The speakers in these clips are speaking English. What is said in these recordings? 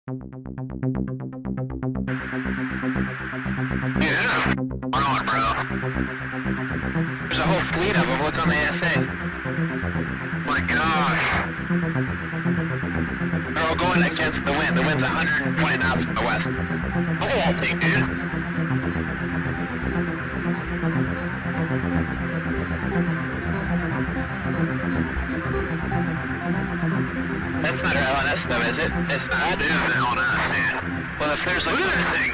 Yeah, on, bro. There's a whole fleet of them. Look on the ASA. My gosh. They're all going against the wind. The wind's 120 knots from the west. Oh, big dude. That's not our LNS though, is it? It's not. That is an LNS, man. Well, if there's like another thing,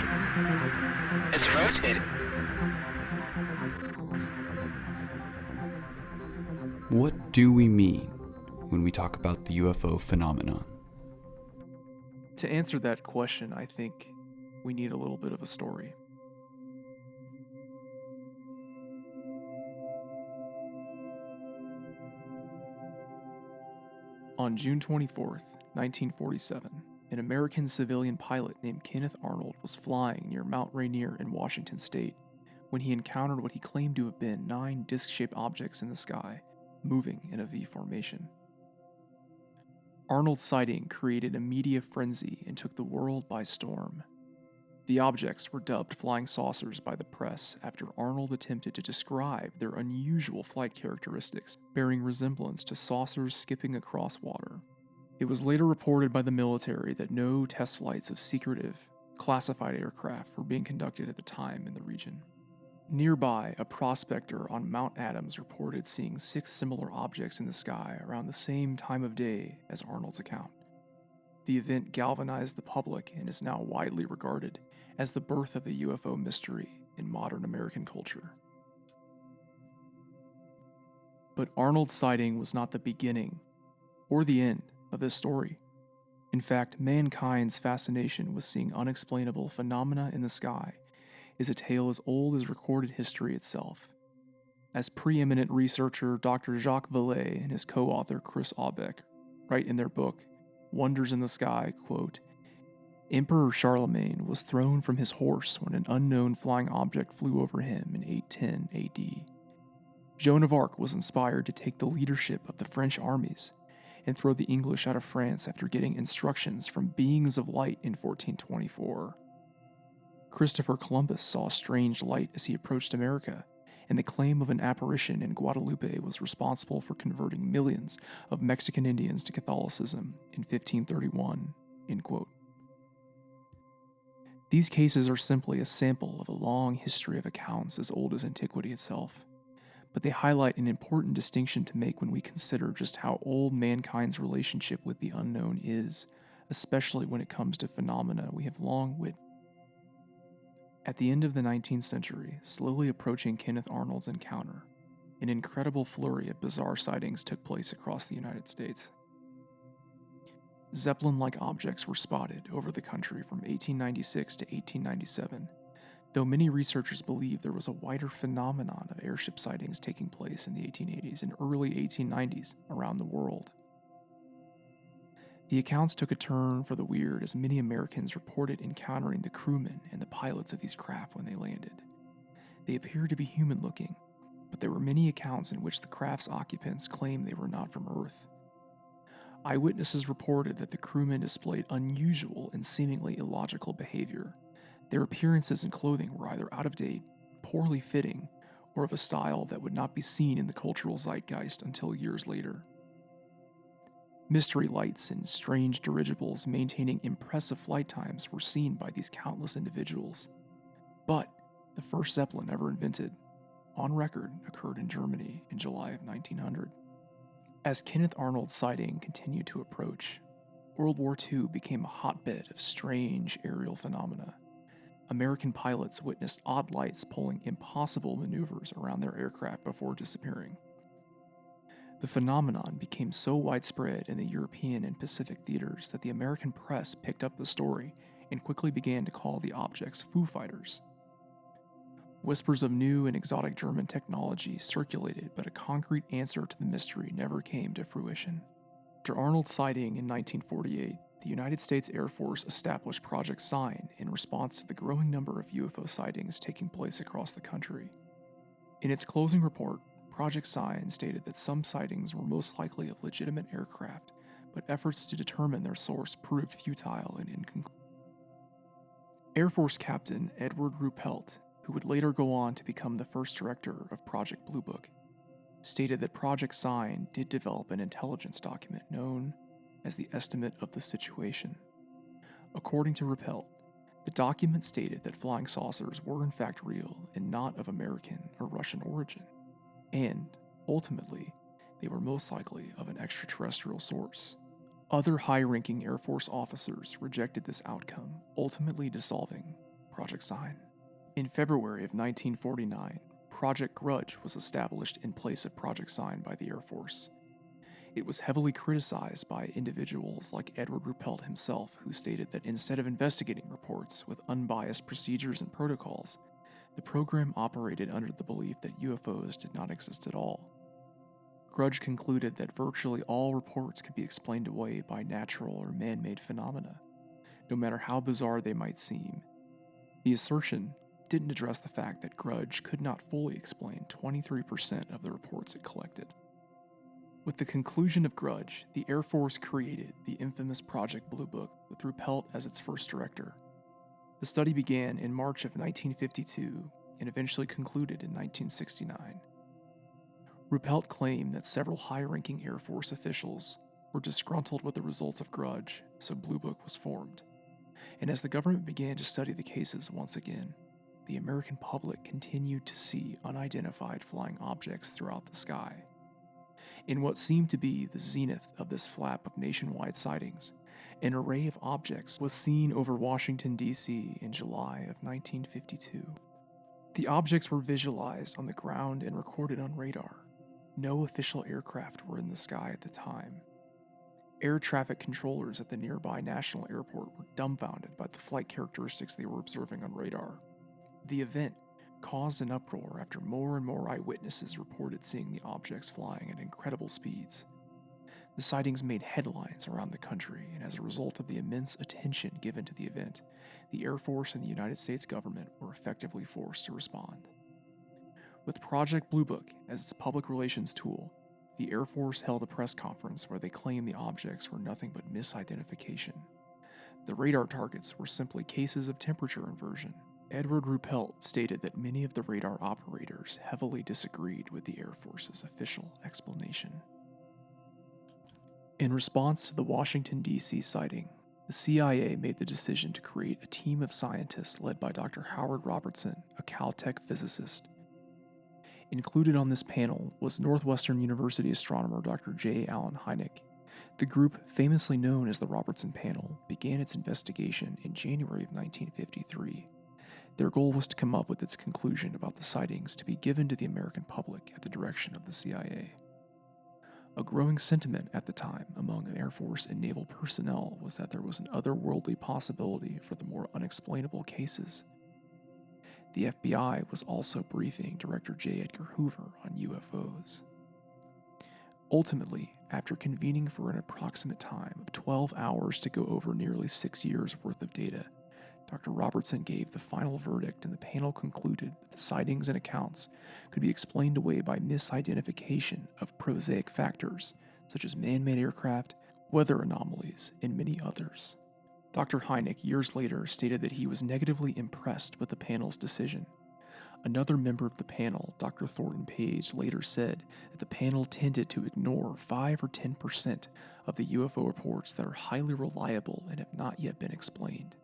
it's rotating. What do we mean when we talk about the UFO phenomenon? To answer that question, I think we need a little bit of a story. On June 24th, 1947, an American civilian pilot named Kenneth Arnold was flying near Mount Rainier in Washington state when he encountered what he claimed to have been 9 disc-shaped objects in the sky, moving in a V formation. Arnold's sighting created a media frenzy and took the world by storm. The objects were dubbed flying saucers by the press after Arnold attempted to describe their unusual flight characteristics, bearing resemblance to saucers skipping across water. It was later reported by the military that no test flights of secretive, classified aircraft were being conducted at the time in the region. Nearby, a prospector on Mount Adams reported seeing 6 similar objects in the sky around the same time of day as Arnold's account. The event galvanized the public and is now widely regarded as the birth of the UFO mystery in modern American culture. But Arnold's sighting was not the beginning or the end of this story. In fact, mankind's fascination with seeing unexplainable phenomena in the sky is a tale as old as recorded history itself. As preeminent researcher Dr. Jacques Vallée and his co-author Chris Aubeck write in their book, Wonders in the Sky, quote, Emperor Charlemagne was thrown from his horse when an unknown flying object flew over him in 810 AD. Joan of Arc was inspired to take the leadership of the French armies and throw the English out of France after getting instructions from beings of light in 1424. Christopher Columbus saw strange light as he approached America, and the claim of an apparition in Guadalupe was responsible for converting millions of Mexican Indians to Catholicism in 1531, end quote. These cases are simply a sample of a long history of accounts as old as antiquity itself, but they highlight an important distinction to make when we consider just how old mankind's relationship with the unknown is, especially when it comes to phenomena we have long witnessed. At the end of the 19th century, slowly approaching Kenneth Arnold's encounter, an incredible flurry of bizarre sightings took place across the United States. Zeppelin-like objects were spotted over the country from 1896 to 1897, though many researchers believe there was a wider phenomenon of airship sightings taking place in the 1880s and early 1890s around the world. The accounts took a turn for the weird as many Americans reported encountering the crewmen and the pilots of these craft when they landed. They appeared to be human-looking, but there were many accounts in which the craft's occupants claimed they were not from Earth. Eyewitnesses reported that the crewmen displayed unusual and seemingly illogical behavior. Their appearances and clothing were either out of date, poorly fitting, or of a style that would not be seen in the cultural zeitgeist until years later. Mystery lights and strange dirigibles maintaining impressive flight times were seen by these countless individuals. But the first Zeppelin ever invented, on record, occurred in Germany in July of 1900. As Kenneth Arnold's sighting continued to approach, World War II became a hotbed of strange aerial phenomena. American pilots witnessed odd lights pulling impossible maneuvers around their aircraft before disappearing. The phenomenon became so widespread in the European and Pacific theaters that the American press picked up the story and quickly began to call the objects Foo Fighters. Whispers of new and exotic German technology circulated, but a concrete answer to the mystery never came to fruition. After Arnold's sighting in 1948, the United States Air Force established Project Sign in response to the growing number of UFO sightings taking place across the country. In its closing report, Project Sign stated that some sightings were most likely of legitimate aircraft, but efforts to determine their source proved futile and inconclusive. Air Force Captain Edward Ruppelt, who would later go on to become the first director of Project Blue Book, stated that Project Sign did develop an intelligence document known as the Estimate of the Situation. According to Ruppelt, the document stated that flying saucers were in fact real and not of American or Russian origin, and, ultimately, they were most likely of an extraterrestrial source. Other high-ranking Air Force officers rejected this outcome, ultimately dissolving Project Sign. In February of 1949, Project Grudge was established in place of Project Sign by the Air Force. It was heavily criticized by individuals like Edward Ruppelt himself, who stated that instead of investigating reports with unbiased procedures and protocols, the program operated under the belief that UFOs did not exist at all. Grudge concluded that virtually all reports could be explained away by natural or man-made phenomena, no matter how bizarre they might seem. The assertion didn't address the fact that Grudge could not fully explain 23% of the reports it collected. With the conclusion of Grudge, the Air Force created the infamous Project Blue Book with Ruppelt as its first director. The study began in March of 1952 and eventually concluded in 1969. Ruppelt claimed that several high-ranking Air Force officials were disgruntled with the results of Grudge, so Blue Book was formed. And as the government began to study the cases once again, the American public continued to see unidentified flying objects throughout the sky. In what seemed to be the zenith of this flap of nationwide sightings, an array of objects was seen over Washington, D.C. in July of 1952. The objects were visualized on the ground and recorded on radar. No official aircraft were in the sky at the time. Air traffic controllers at the nearby National Airport were dumbfounded by the flight characteristics they were observing on radar. The event caused an uproar after more and more eyewitnesses reported seeing the objects flying at incredible speeds. The sightings made headlines around the country, and as a result of the immense attention given to the event, the Air Force and the United States government were effectively forced to respond. With Project Blue Book as its public relations tool, the Air Force held a press conference where they claimed the objects were nothing but misidentification. The radar targets were simply cases of temperature inversion. Edward Ruppelt stated that many of the radar operators heavily disagreed with the Air Force's official explanation. In response to the Washington, D.C. sighting, the CIA made the decision to create a team of scientists led by Dr. Howard Robertson, a Caltech physicist. Included on this panel was Northwestern University astronomer Dr. J. Allen Hynek. The group, famously known as the Robertson Panel, began its investigation in January of 1953. Their goal was to come up with its conclusion about the sightings to be given to the American public at the direction of the CIA. A growing sentiment at the time among Air Force and naval personnel was that there was an otherworldly possibility for the more unexplainable cases. The FBI was also briefing Director J. Edgar Hoover on UFOs. Ultimately, after convening for an approximate time of 12 hours to go over nearly 6 years' worth of data, Dr. Robertson gave the final verdict, and the panel concluded that the sightings and accounts could be explained away by misidentification of prosaic factors such as man-made aircraft, weather anomalies, and many others. Dr. Hynek years later stated that he was negatively impressed with the panel's decision. Another member of the panel, Dr. Thornton Page, later said that the panel tended to ignore 5 or 10% of the UFO reports that are highly reliable and have not yet been explained.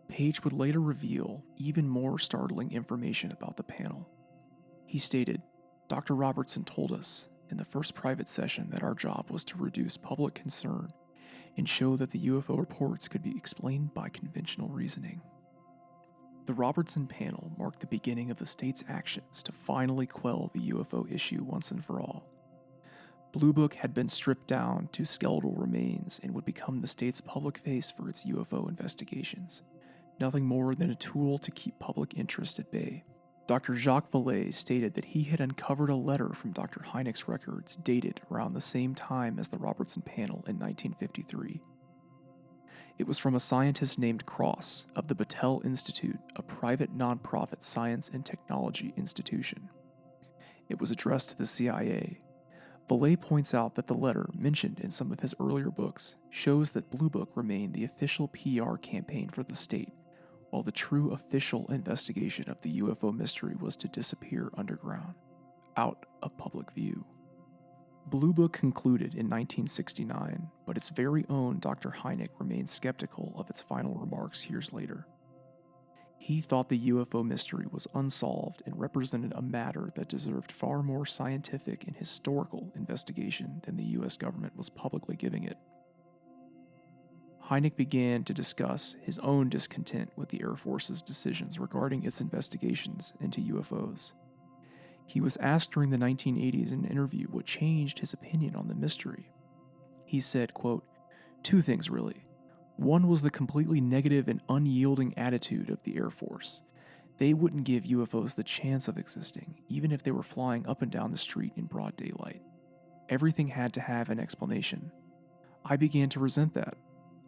Page would later reveal even more startling information about the panel. He stated, "Dr. Robertson told us in the first private session that our job was to reduce public concern and show that the UFO reports could be explained by conventional reasoning." The Robertson panel marked the beginning of the state's actions to finally quell the UFO issue once and for all. Blue Book had been stripped down to skeletal remains and would become the state's public face for its UFO investigations, nothing more than a tool to keep public interest at bay. Dr. Jacques Vallée stated that he had uncovered a letter from Dr. Hynek's records dated around the same time as the Robertson panel in 1953. It was from a scientist named Cross of the Battelle Institute, a private nonprofit science and technology institution. It was addressed to the CIA. Valet points out that the letter, mentioned in some of his earlier books, shows that Blue Book remained the official PR campaign for the state, while the true official investigation of the UFO mystery was to disappear underground, out of public view. Blue Book concluded in 1969, but its very own Dr. Hynek remained skeptical of its final remarks years later. He thought the UFO mystery was unsolved and represented a matter that deserved far more scientific and historical investigation than the US government was publicly giving it. Hynek began to discuss his own discontent with the Air Force's decisions regarding its investigations into UFOs. He was asked during the 1980s in an interview what changed his opinion on the mystery. He said, quote, "Two things really. One was the completely negative and unyielding attitude of the Air Force. They wouldn't give UFOs the chance of existing, even if they were flying up and down the street in broad daylight. Everything had to have an explanation. I began to resent that,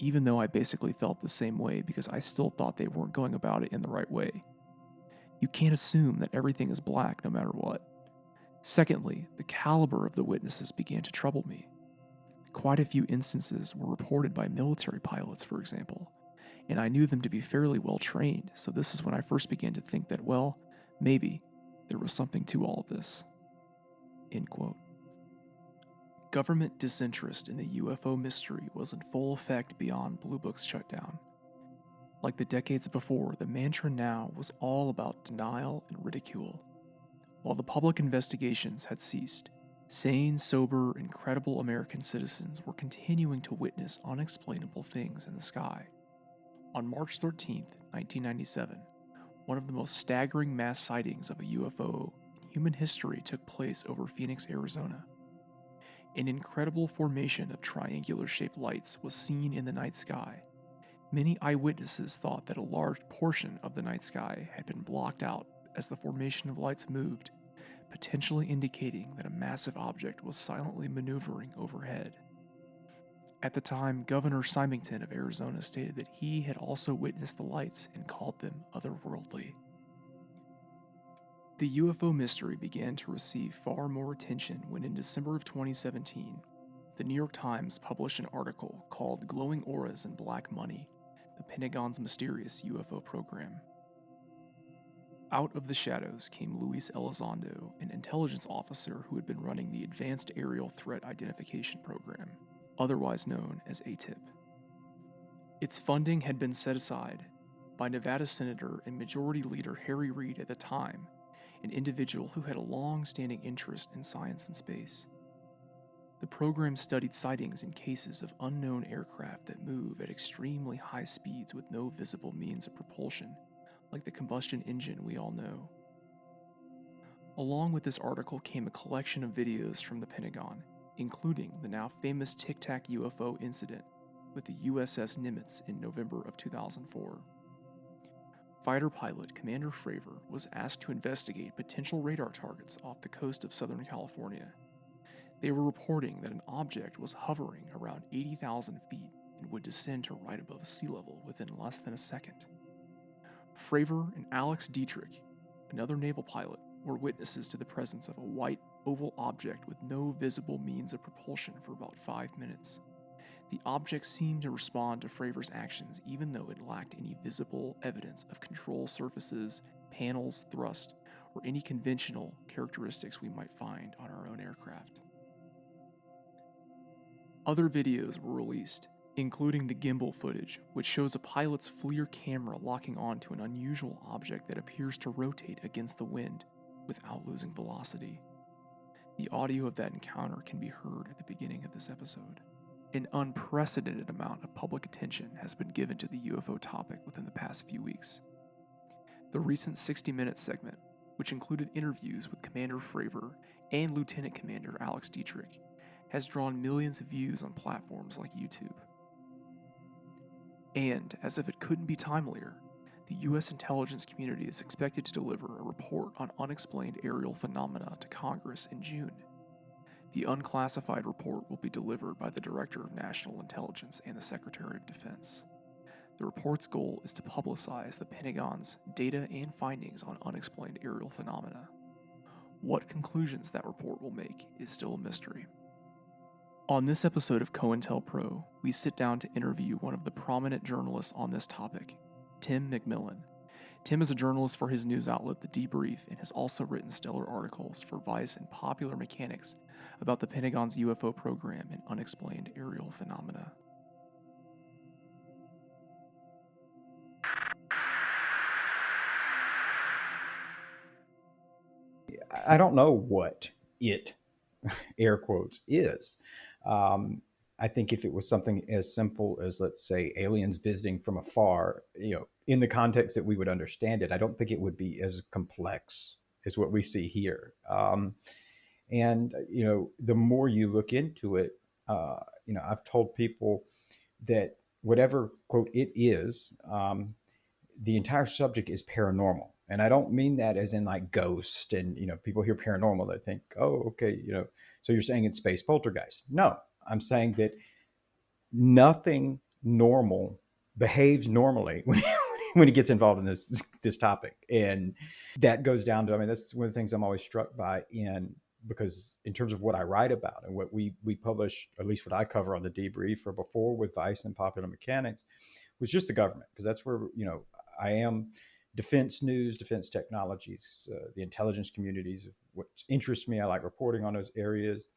even though I basically felt the same way because I still thought they weren't going about it in the right way. You can't assume that everything is black no matter what. Secondly, the caliber of the witnesses began to trouble me. Quite a few instances were reported by military pilots, for example, and I knew them to be fairly well trained, so this is when I first began to think that, well, maybe there was something to all of this." End quote. Government disinterest in the UFO mystery was in full effect beyond Blue Book's shutdown. Like the decades before, the mantra now was all about denial and ridicule. While the public investigations had ceased, sane, sober, and credible American citizens were continuing to witness unexplainable things in the sky. On March 13, 1997, one of the most staggering mass sightings of a UFO in human history took place over Phoenix, Arizona. An incredible formation of triangular-shaped lights was seen in the night sky. Many eyewitnesses thought that a large portion of the night sky had been blocked out as the formation of lights moved, potentially indicating that a massive object was silently maneuvering overhead. At the time, Governor Symington of Arizona stated that he had also witnessed the lights and called them otherworldly. The UFO mystery began to receive far more attention when in December of 2017, the New York Times published an article called "Glowing Auras and Black Money: The Pentagon's Mysterious UFO Program." Out of the shadows came Luis Elizondo, an intelligence officer who had been running the Advanced Aerial Threat Identification Program, otherwise known as ATIP. Its funding had been set aside by Nevada Senator and Majority Leader Harry Reid at the time, an individual who had a long-standing interest in science and space. The program studied sightings in cases of unknown aircraft that move at extremely high speeds with no visible means of propulsion, like the combustion engine we all know. Along with this article came a collection of videos from the Pentagon, including the now famous Tic Tac UFO incident with the USS Nimitz in November of 2004. Fighter pilot Commander Fravor was asked to investigate potential radar targets off the coast of Southern California. They were reporting that an object was hovering around 80,000 feet and would descend to right above sea level within less than a second. Fravor and Alex Dietrich, another naval pilot, were witnesses to the presence of a white, oval object with no visible means of propulsion for about 5 minutes. The object seemed to respond to Fravor's actions even though it lacked any visible evidence of control surfaces, panels, thrust, or any conventional characteristics we might find on our own aircraft. Other videos were released, including the gimbal footage, which shows a pilot's FLIR camera locking onto an unusual object that appears to rotate against the wind without losing velocity. The audio of that encounter can be heard at the beginning of this episode. An unprecedented amount of public attention has been given to the UFO topic within the past few weeks. The recent 60 Minutes segment, which included interviews with Commander Fravor and Lieutenant Commander Alex Dietrich, has drawn millions of views on platforms like YouTube. And, as if it couldn't be timelier, the U.S. intelligence community is expected to deliver a report on unexplained aerial phenomena to Congress in June. The unclassified report will be delivered by the Director of National Intelligence and the Secretary of Defense. The report's goal is to publicize the Pentagon's data and findings on unexplained aerial phenomena. What conclusions that report will make is still a mystery. On this episode of COINTELPRO, we sit down to interview one of the prominent journalists on this topic, Tim McMillan. Tim is a journalist for his news outlet, The Debrief, and has also written stellar articles for Vice and Popular Mechanics about the Pentagon's UFO program and unexplained aerial phenomena. I don't know what it, air quotes, is. I think if it was something as simple as, let's say, aliens visiting from afar, in the context that we would understand it, I don't think it would be as complex as what we see here. And the more you look into it, I've told people that whatever, quote, it is, the entire subject is paranormal. And I don't mean that as in like ghost and, people hear paranormal, they think, oh, okay, so you're saying it's space poltergeist. No, I'm saying that nothing normal behaves normally when it gets involved in this topic. And that goes down to, that's one of the things I'm always struck by because in terms of what I write about and what we publish, at least what I cover on the Debrief or before with Vice and Popular Mechanics, was just the government, because that's where, I am defense news, defense technologies, the intelligence communities, what interests me. I like reporting on those areas.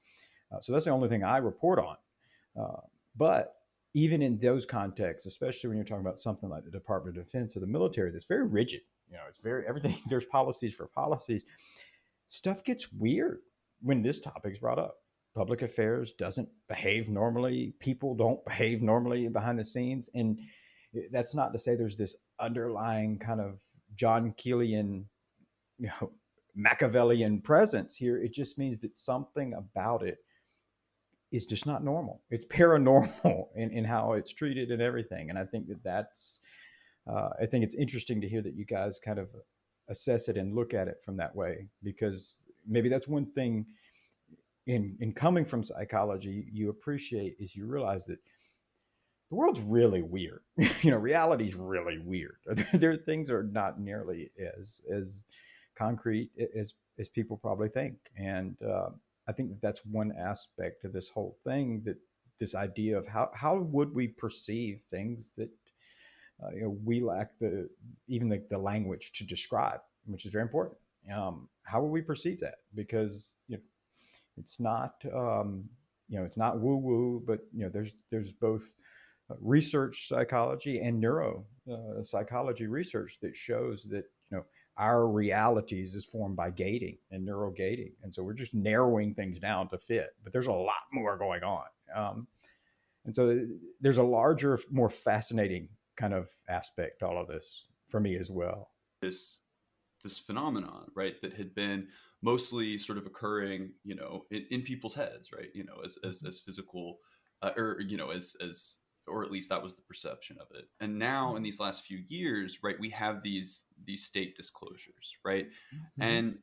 So that's the only thing I report on. But even in those contexts, especially when you're talking about something like the Department of Defense or the military, that's very rigid. It's very everything. There's policies for policies. Stuff gets weird when this topic is brought up. Public affairs doesn't behave normally. People don't behave normally behind the scenes. And that's not to say there's this underlying kind of John Keelian, Machiavellian presence here. It just means that something about it is just not normal. It's paranormal in how it's treated and everything. And I think that's, I think it's interesting to hear that you guys kind of assess it and look at it from that way, because maybe that's one thing in coming from psychology you appreciate, is you realize that the world's really weird. Reality's really weird. There are things are not nearly as concrete as people probably think. And I think that's one aspect of this whole thing, that this idea of how would we perceive things that we lack the language to describe, which is very important. How will we perceive that? Because it's not it's not woo woo, but there's both research psychology and neuro psychology research that shows that our realities is formed by gating and neural gating, and so we're just narrowing things down to fit, but there's a lot more going on, and so there's a larger, more fascinating kind of aspect to all of this for me as well. This phenomenon, right, that had been mostly sort of occurring, in people's heads, right, as physical, or at least that was the perception of it. And now in these last few years, right, we have these state disclosures, right? Mm-hmm. And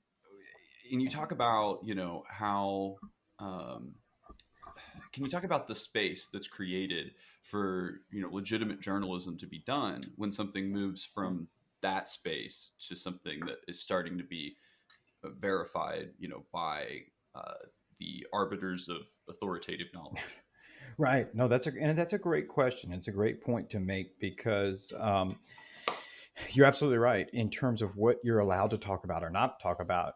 you talk about, how, can you talk about the space that's created for, legitimate journalism to be done when something moves from that space to something that is starting to be verified, by the arbiters of authoritative knowledge? Right. No, that's a great question. It's a great point to make, because you're absolutely right in terms of what you're allowed to talk about or not talk about,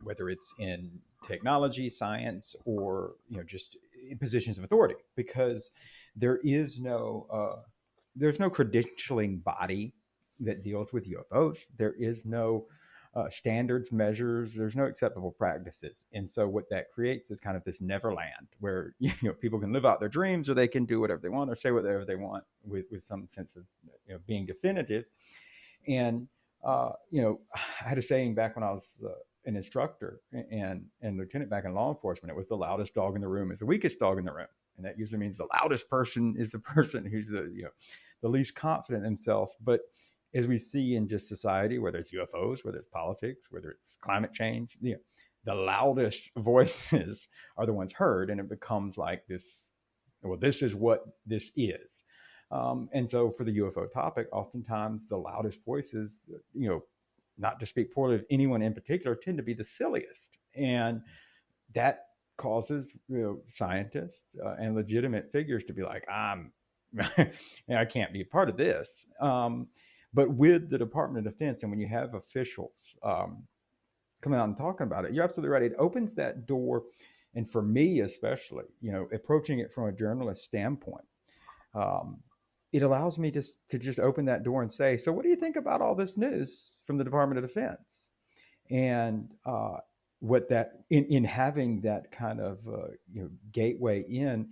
whether it's in technology, science, or just in positions of authority, because there's no credentialing body that deals with UFOs. There is no standards, measures. There's no acceptable practices. And so what that creates is kind of this neverland where people can live out their dreams, or they can do whatever they want or say whatever they want with some sense of being definitive. And I had a saying back when I was an instructor and lieutenant back in law enforcement. It was the loudest dog in the room is the weakest dog in the room. And that usually means the loudest person is the person who's the least confident in themselves. But as we see in just society, whether it's UFOs, whether it's politics, whether it's climate change, the loudest voices are the ones heard, and it becomes like this, well, this is what this is. And so for the UFO topic, oftentimes the loudest voices, not to speak poorly of anyone in particular, tend to be the silliest. And that causes scientists and legitimate figures to be like, I can't be a part of this. But with the Department of Defense, and when you have officials coming out and talking about it, you're absolutely right. It opens that door. And for me, especially, approaching it from a journalist standpoint, it allows me to just open that door and say, so what do you think about all this news from the Department of Defense? And what that in having that kind of gateway in,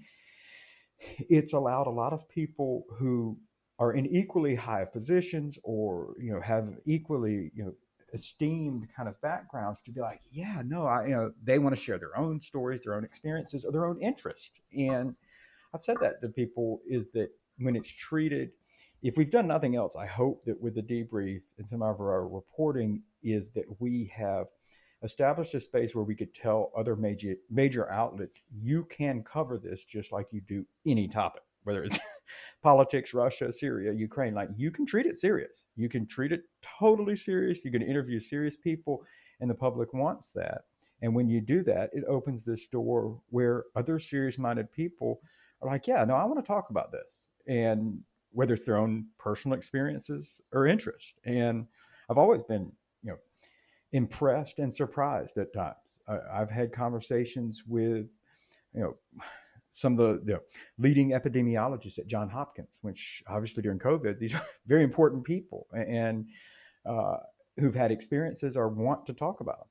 it's allowed a lot of people who are in equally high positions or have equally esteemed kind of backgrounds to be like, yeah, no, they want to share their own stories, their own experiences, or their own interest. And I've said that to people, is that when it's treated, if we've done nothing else, I hope that with the debrief and some of our reporting is that we have established a space where we could tell other major outlets, you can cover this just like you do any topic, whether it's politics, Russia, Syria, Ukraine. Like, you can treat it serious. You can treat it totally serious. You can interview serious people, and the public wants that. And when you do that, it opens this door where other serious-minded people are like, yeah, no, I want to talk about this. And whether it's their own personal experiences or interest. And I've always been, impressed and surprised at times. I've had conversations with, some of the leading epidemiologists at Johns Hopkins, which obviously during COVID, these are very important people and who've had experiences or want to talk about.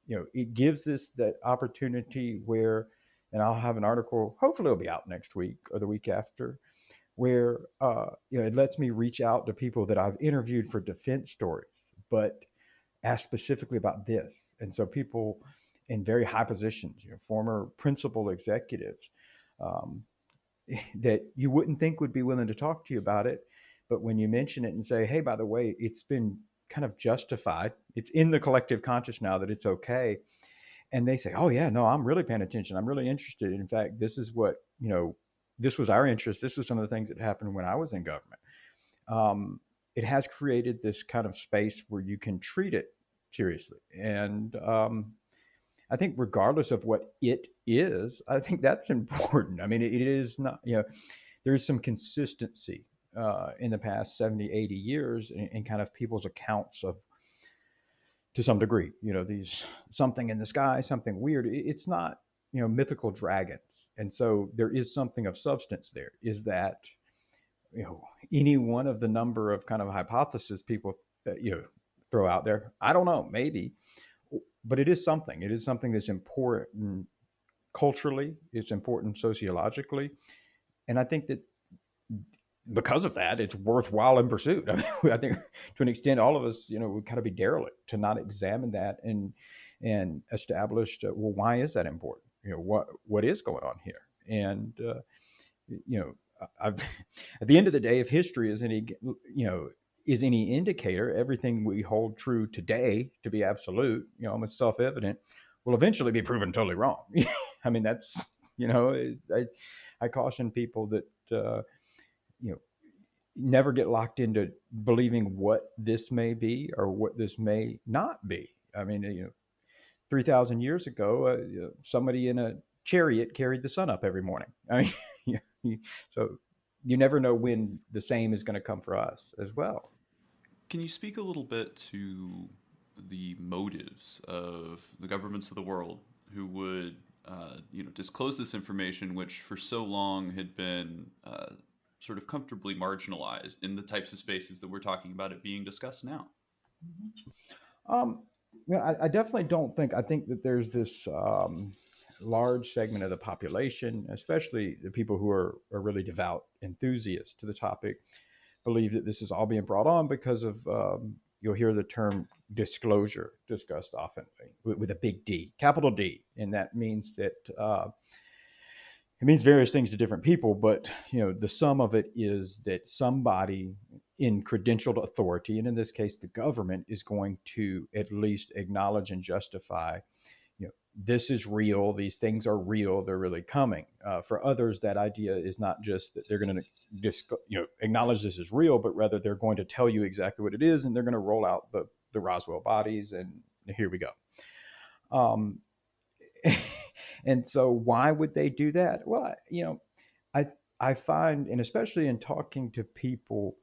It gives us that opportunity where, and I'll have an article, hopefully it'll be out next week or the week after, where it lets me reach out to people that I've interviewed for defense stories, but ask specifically about this. And so people in very high positions, former principal executives that you wouldn't think would be willing to talk to you about it. But when you mention it and say, hey, by the way, it's been kind of justified, it's in the collective conscious now that it's okay. And they say, oh yeah, no, I'm really paying attention. I'm really interested. In fact, this is what, this was our interest. This was some of the things that happened when I was in government. It has created this kind of space where you can treat it seriously. And I think regardless of what it is, I think that's important. I mean, it is not, there's some consistency in the past 70, 80 years in kind of people's accounts of, to some degree, these something in the sky, something weird. It's not, mythical dragons. And so there is something of substance there. Is that, any one of the number of kind of hypotheses people, throw out there? I don't know, maybe, but it is something. It is something that's important culturally. It's important sociologically. And I think that because of that, it's worthwhile in pursuit. I mean, I think to an extent, all of us, would kind of be derelict to not examine that and establish, well, why is that important? What is going on here? And, at the end of the day, if history is any indicator, everything we hold true today to be absolute, almost self-evident, will eventually be proven totally wrong. I mean, that's, I caution people that, never get locked into believing what this may be or what this may not be. I mean, 3,000 years ago, somebody in a chariot carried the sun up every morning. I mean, so you never know when the same is going to come for us as well. Can you speak a little bit to the motives of the governments of the world who would, disclose this information, which for so long had been sort of comfortably marginalized in the types of spaces that we're talking about it being discussed now? I definitely don't think. I think that there's this large segment of the population, especially the people who are really devout enthusiasts to the topic, believe that this is all being brought on because of, you'll hear the term disclosure discussed often with a big D, capital D. And that means that it means various things to different people, but the sum of it is that somebody in credentialed authority, and in this case the government, is going to at least acknowledge and justify this is real. These things are real. They're really coming. For others, that idea is not just that they're going to just acknowledge this is real, but rather they're going to tell you exactly what it is, and they're going to roll out the Roswell bodies, and here we go. And so why would they do that? Well, I find, and especially in talking to people,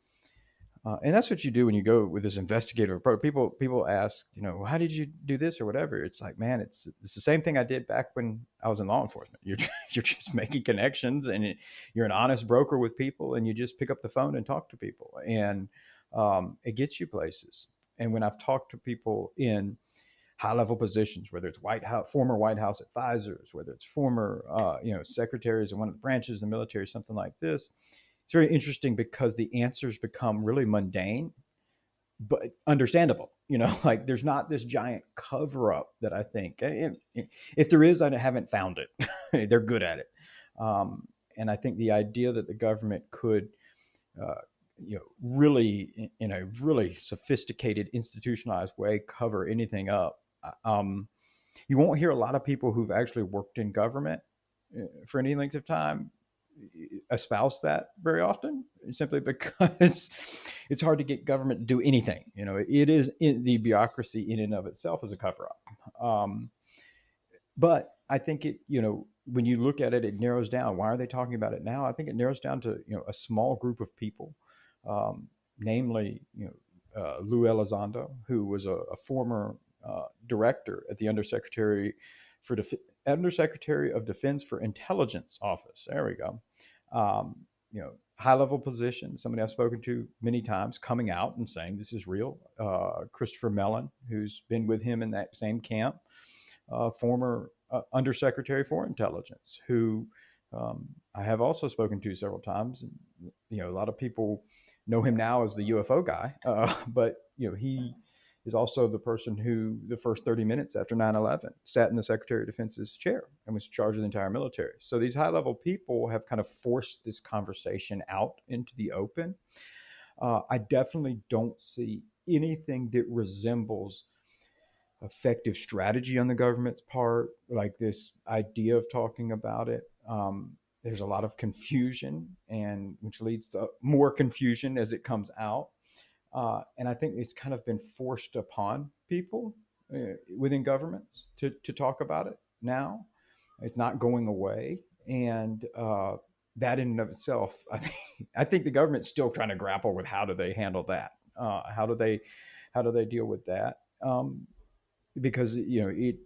and that's what you do when you go with this investigative approach. People ask, well, how did you do this or whatever? It's like, man, it's the same thing I did back when I was in law enforcement. You're just making connections, and you're an honest broker with people, and you just pick up the phone and talk to people, and it gets you places. And when I've talked to people in high-level positions, whether it's former White House advisors, whether it's former secretaries in one of the branches of the military, something like this, it's very interesting because the answers become really mundane, but understandable. Like there's not this giant cover-up that I think, if there is, I haven't found it. They're good at it. And I think the idea that the government could really, in a really sophisticated, institutionalized way, cover anything up. You won't hear a lot of people who've actually worked in government for any length of time espouse that very often, simply because it's hard to get government to do anything. It is the bureaucracy in and of itself is a cover-up. But I think when you look at it, it narrows down. Why are they talking about it now? I think it narrows down to a small group of people, namely Lou Elizondo, who was a former director at the Undersecretary of Defense for Intelligence Office. There we go. High-level position, somebody I've spoken to many times, coming out and saying this is real. Christopher Mellon, who's been with him in that same camp, former Undersecretary for Intelligence, who I have also spoken to several times. And, a lot of people know him now as the UFO guy, but he is also the person who, the first 30 minutes after 9/11, sat in the Secretary of Defense's chair and was charged with the entire military. So these high-level people have kind of forced this conversation out into the open. I definitely don't see anything that resembles effective strategy on the government's part, like this idea of talking about it. There's a lot of confusion, and which leads to more confusion as it comes out. And I think it's kind of been forced upon people within governments to talk about it now. It's not going away. And that in and of itself, I think the government's still trying to grapple with how do they handle that? How do they deal with that? Because, and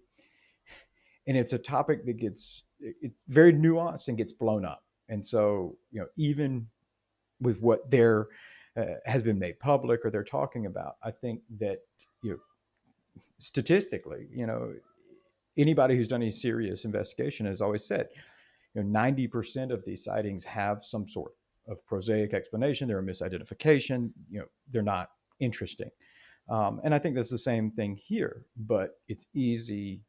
it's a topic that gets very nuanced and gets blown up. And so, even with what has been made public or they're talking about, I think that statistically, anybody who's done any serious investigation has always said 90% of these sightings have some sort of prosaic explanation. They're a misidentification. They're not interesting, and I think that's the same thing here. But it's easy.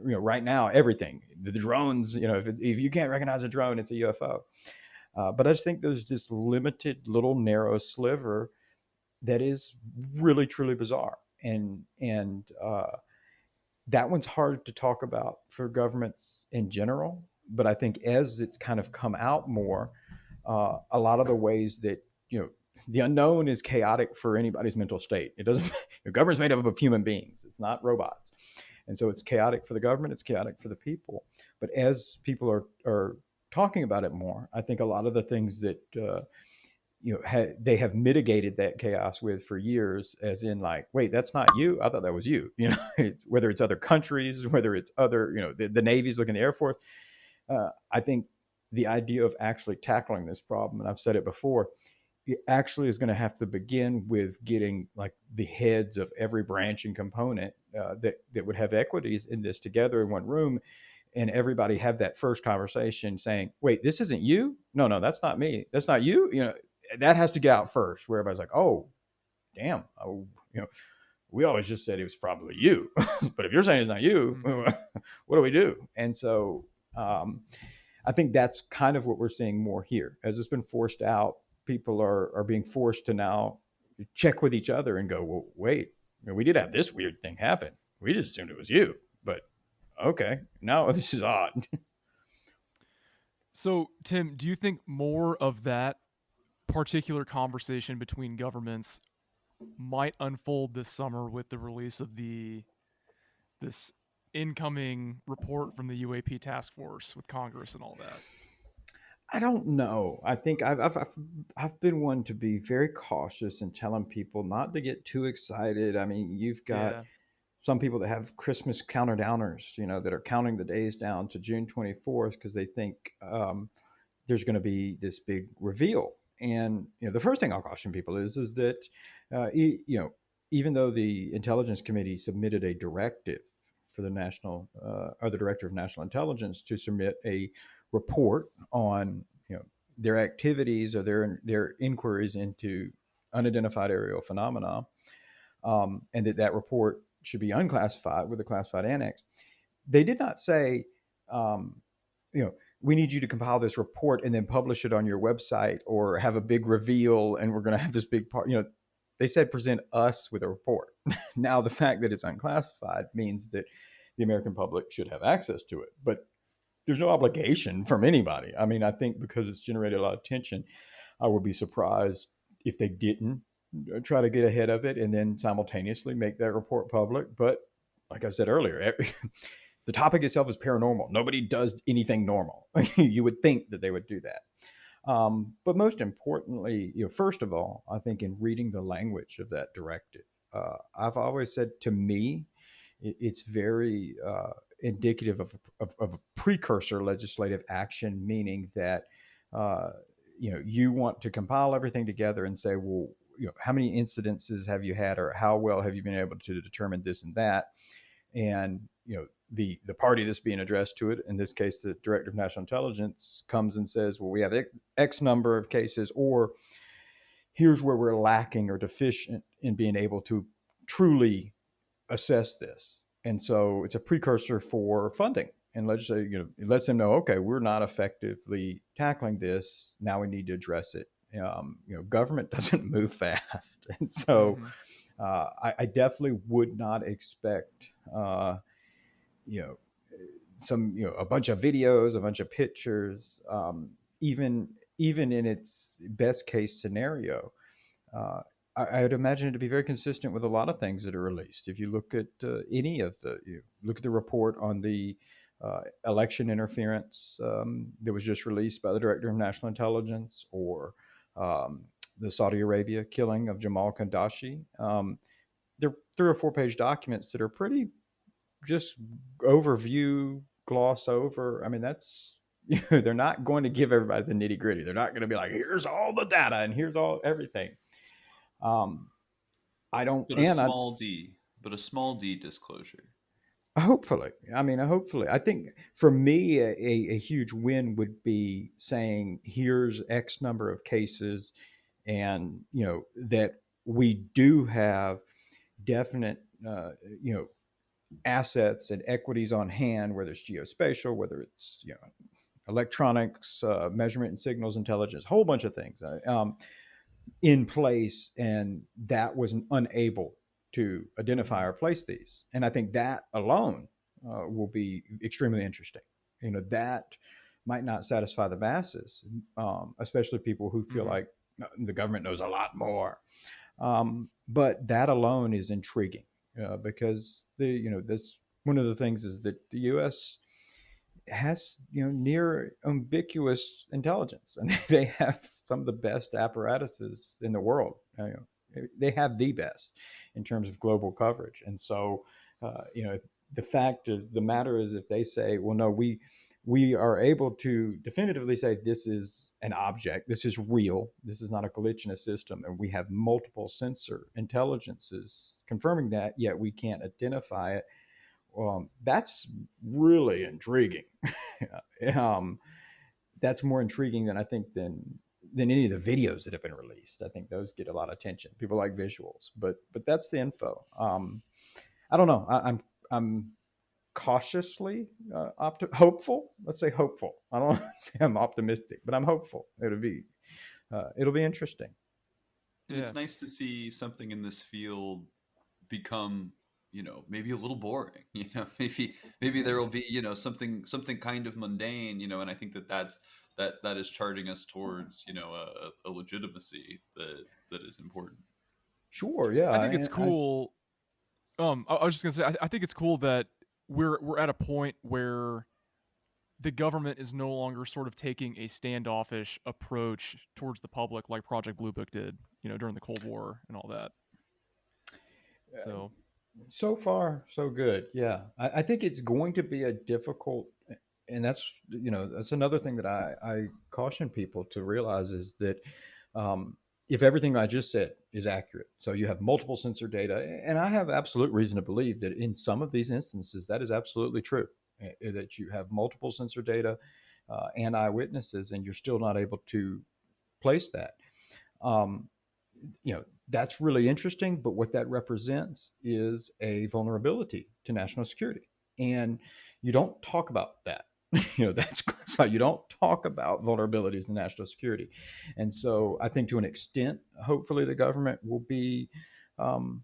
Right now, everything, the drones, if you can't recognize a drone, it's a UFO. But I just think there's this limited little narrow sliver that is really, truly bizarre. And that one's hard to talk about for governments in general. But I think as it's kind of come out more, a lot of the ways that, the unknown is chaotic for anybody's mental state. It doesn't, the government's made up of human beings. It's not robots. And so it's chaotic for the government. It's chaotic for the people. But as people are talking about it more, I think a lot of the things that they have mitigated that chaos with for years, as in like, wait, that's not you. I thought that was you. Whether it's other countries, whether it's other, the Navy's looking at the Air Force. I think the idea of actually tackling this problem, and I've said it before, it actually is going to have to begin with getting like the heads of every branch and component that would have equities in this together in one room, and everybody have that first conversation saying, wait, this isn't you? No, that's not me. That's not you. That has to get out first, where everybody's like, oh, damn. We always just said it was probably you, but if you're saying it's not you, what do we do? And so I think that's kind of what we're seeing more here. As it's been forced out, people are being forced to now check with each other and go, well, wait, we did have this weird thing happen. We just assumed it was you, but okay, no, this is odd. So, Tim, do you think more of that particular conversation between governments might unfold this summer with the release of this incoming report from the UAP task force with Congress and all that? I don't know. I think I've been one to be very cautious in telling people not to get too excited. I mean, you've got Yeah. some people that have Christmas counter downers, that are counting the days down to June 24th because they think there's going to be this big reveal. And the first thing I'll caution people is that even though the Intelligence Committee submitted a directive for the national or the Director of National Intelligence to submit a report on their activities or their inquiries into unidentified aerial phenomena, and that report should be unclassified with a classified annex. They did not say, you know, we need you to compile this report and then publish it on your website or have a big reveal and we're going to have this big part. They said present us with a report. Now, the fact that it's unclassified means that the American public should have access to it, but there's no obligation from anybody. I mean, I think because it's generated a lot of attention, I would be surprised if they didn't try to get ahead of it and then simultaneously make that report public. But like I said earlier, the topic itself is paranormal. Nobody does anything normal. You would think that they would do that. But most importantly, first of all, I think in reading the language of that directive, I've always said, to me, it's very indicative of a precursor legislative action, meaning that you want to compile everything together and say, well, how many incidences have you had, or how well have you been able to determine this and that? And the party that's being addressed to it, in this case the Director of National Intelligence, comes and says, well, we have X number of cases, or here's where we're lacking or deficient in being able to truly assess this. And so it's a precursor for funding. And legislature, it lets them know, okay, we're not effectively tackling this. Now we need to address it. Government doesn't move fast, and so I definitely would not expect, a bunch of videos, a bunch of pictures, even in its best case scenario. I would imagine it to be very consistent with a lot of things that are released. If you look at look at the report on the election interference that was just released by the Director of National Intelligence, or the Saudi Arabia killing of Jamal Khandashi. They're 3 or 4 page documents that are pretty just overview, gloss over. I mean, that's they're not going to give everybody the nitty gritty. They're not going to be like, here's all the data and here's all everything. I don't. But a small D disclosure. Hopefully, I think for me, a huge win would be saying, here's X number of cases, and that we do have definite assets and equities on hand, whether it's geospatial, whether it's electronics, measurement and signals intelligence, a whole bunch of things in place, and that was unable to identify or place these. And I think that alone will be extremely interesting. That might not satisfy the masses, especially people who feel like the government knows a lot more. But that alone is intriguing because this one of the things is that the U.S. has near ambiguous intelligence, and they have some of the best apparatuses in the world. They have the best in terms of global coverage, and so the fact of the matter is, if they say, well, no, we are able to definitively say this is an object, this is real, this is not a glitch in a system, and we have multiple sensor intelligences confirming that, yet we can't identify it. That's really intriguing. That's more intriguing than I think than any of the videos that have been released. I think those get a lot of attention. People like visuals, but that's the info. I don't know. I'm cautiously hopeful. Let's say hopeful. I don't want to say I'm optimistic, but I'm hopeful. It'll be interesting. And it's nice to see something in this field become maybe a little boring. Maybe there will be something kind of mundane. And I think that is charting us towards a legitimacy that is important. Sure, I yeah, think it's and I cool. I was just gonna say, I think it's cool that we're at a point where the government is no longer sort of taking a standoffish approach towards the public like Project Blue Book did, during the Cold War and all that. So so far so good. Yeah, I think it's going to be a difficult, and that's another thing that I caution people to realize is that if everything I just said is accurate, so you have multiple sensor data, and I have absolute reason to believe that in some of these instances that is absolutely true, that you have multiple sensor data and eyewitnesses, and you're still not able to place that. Um, that's really interesting, but what that represents is a vulnerability to national security, and you don't talk about that. That's why you don't talk about vulnerabilities to national security. And so I think to an extent, hopefully the government will be um,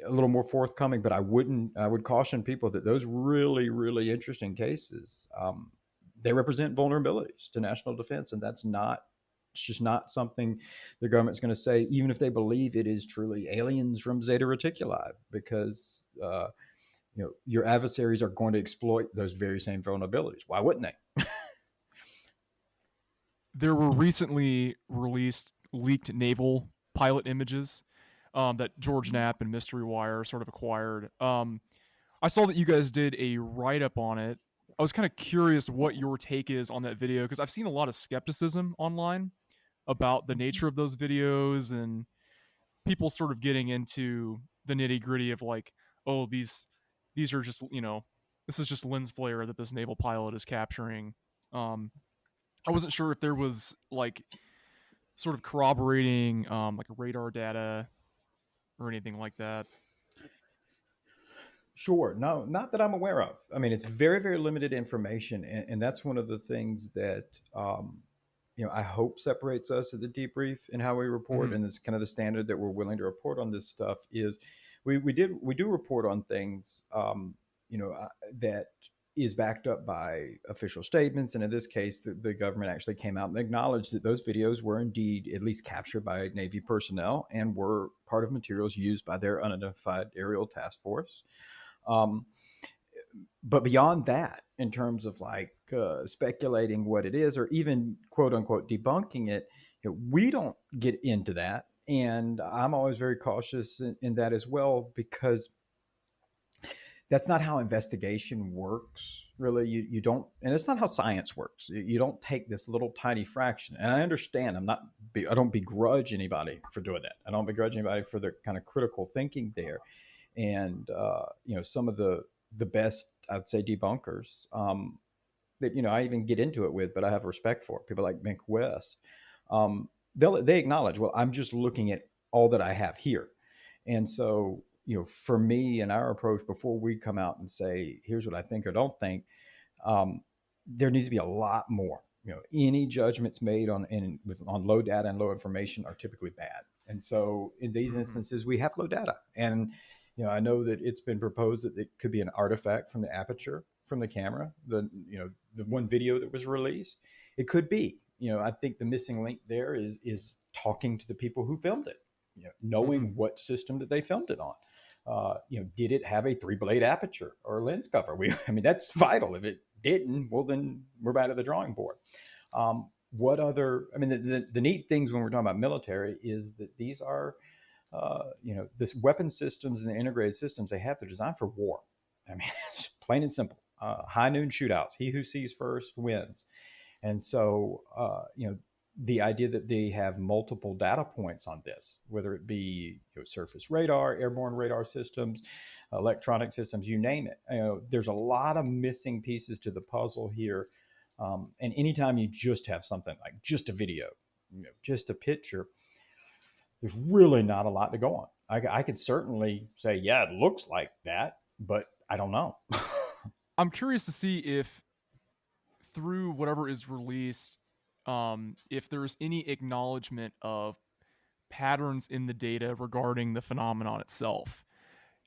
a little more forthcoming, but I would caution people that those really, really interesting cases, they represent vulnerabilities to national defense, and it's just not something the government's going to say, even if they believe it is truly aliens from Zeta Reticuli, because your adversaries are going to exploit those very same vulnerabilities. Why wouldn't they? there were recently released leaked naval pilot images that George Knapp and Mystery Wire sort of acquired. I saw that you guys did a write up on it. I was kind of curious what your take is on that video because I've seen a lot of skepticism online about the nature of those videos and people sort of getting into the nitty gritty of like, oh, these are just this is just lens flare that this naval pilot is capturing. I wasn't sure if there was like sort of corroborating like radar data or anything like that. Sure. No, not that I'm aware of. I mean, it's very, very limited information, and that's one of the things that I hope separates us at the debrief in how we report, Mm-hmm. and it's kind of the standard that we're willing to report on this stuff. Is we do report on things that is backed up by official statements, and in this case, the government actually came out and acknowledged that those videos were indeed at least captured by Navy personnel and were part of materials used by their unidentified aerial task force. Um, but beyond that, in terms of like speculating what it is or even quote unquote debunking it, we don't get into that. And I'm always very cautious in that as well, because that's not how investigation works, really. You don't, and it's not how science works. You don't take this little tiny fraction. And I understand, I don't begrudge anybody for doing that. I don't begrudge anybody for their kind of critical thinking there. And some of the best, I'd say, debunkers that I even get into it with, but I have respect for people like Mick West. They acknowledge, well, I'm just looking at all that I have here, and so for me and our approach, before we come out and say, here's what I think or don't think, um, there needs to be a lot more. Any judgments made on low data and low information are typically bad. And so in these Mm-hmm. instances, we have low data. And I know that it's been proposed that it could be an artifact from the aperture from the camera, the one video that was released. It could be. I think the missing link there is talking to the people who filmed it. Mm-hmm. Knowing what system that they filmed it on. Did it have a 3-blade aperture or a lens cover? I mean, that's vital. If it didn't, well, then we're back to the drawing board. What other? I mean, the neat things when we're talking about military is that these are, this weapon systems and the integrated systems they have. They're designed for war. I mean, it's plain and simple. High noon shootouts. He who sees first wins. And so, the idea that they have multiple data points on this, whether it be surface radar, airborne radar systems, electronic systems, you name it. There's a lot of missing pieces to the puzzle here. And anytime you just have something like just a video, just a picture, there's really not a lot to go on. I could certainly say, yeah, it looks like that, but I don't know. I'm curious to see if through whatever is released, if there's any acknowledgement of patterns in the data regarding the phenomenon itself.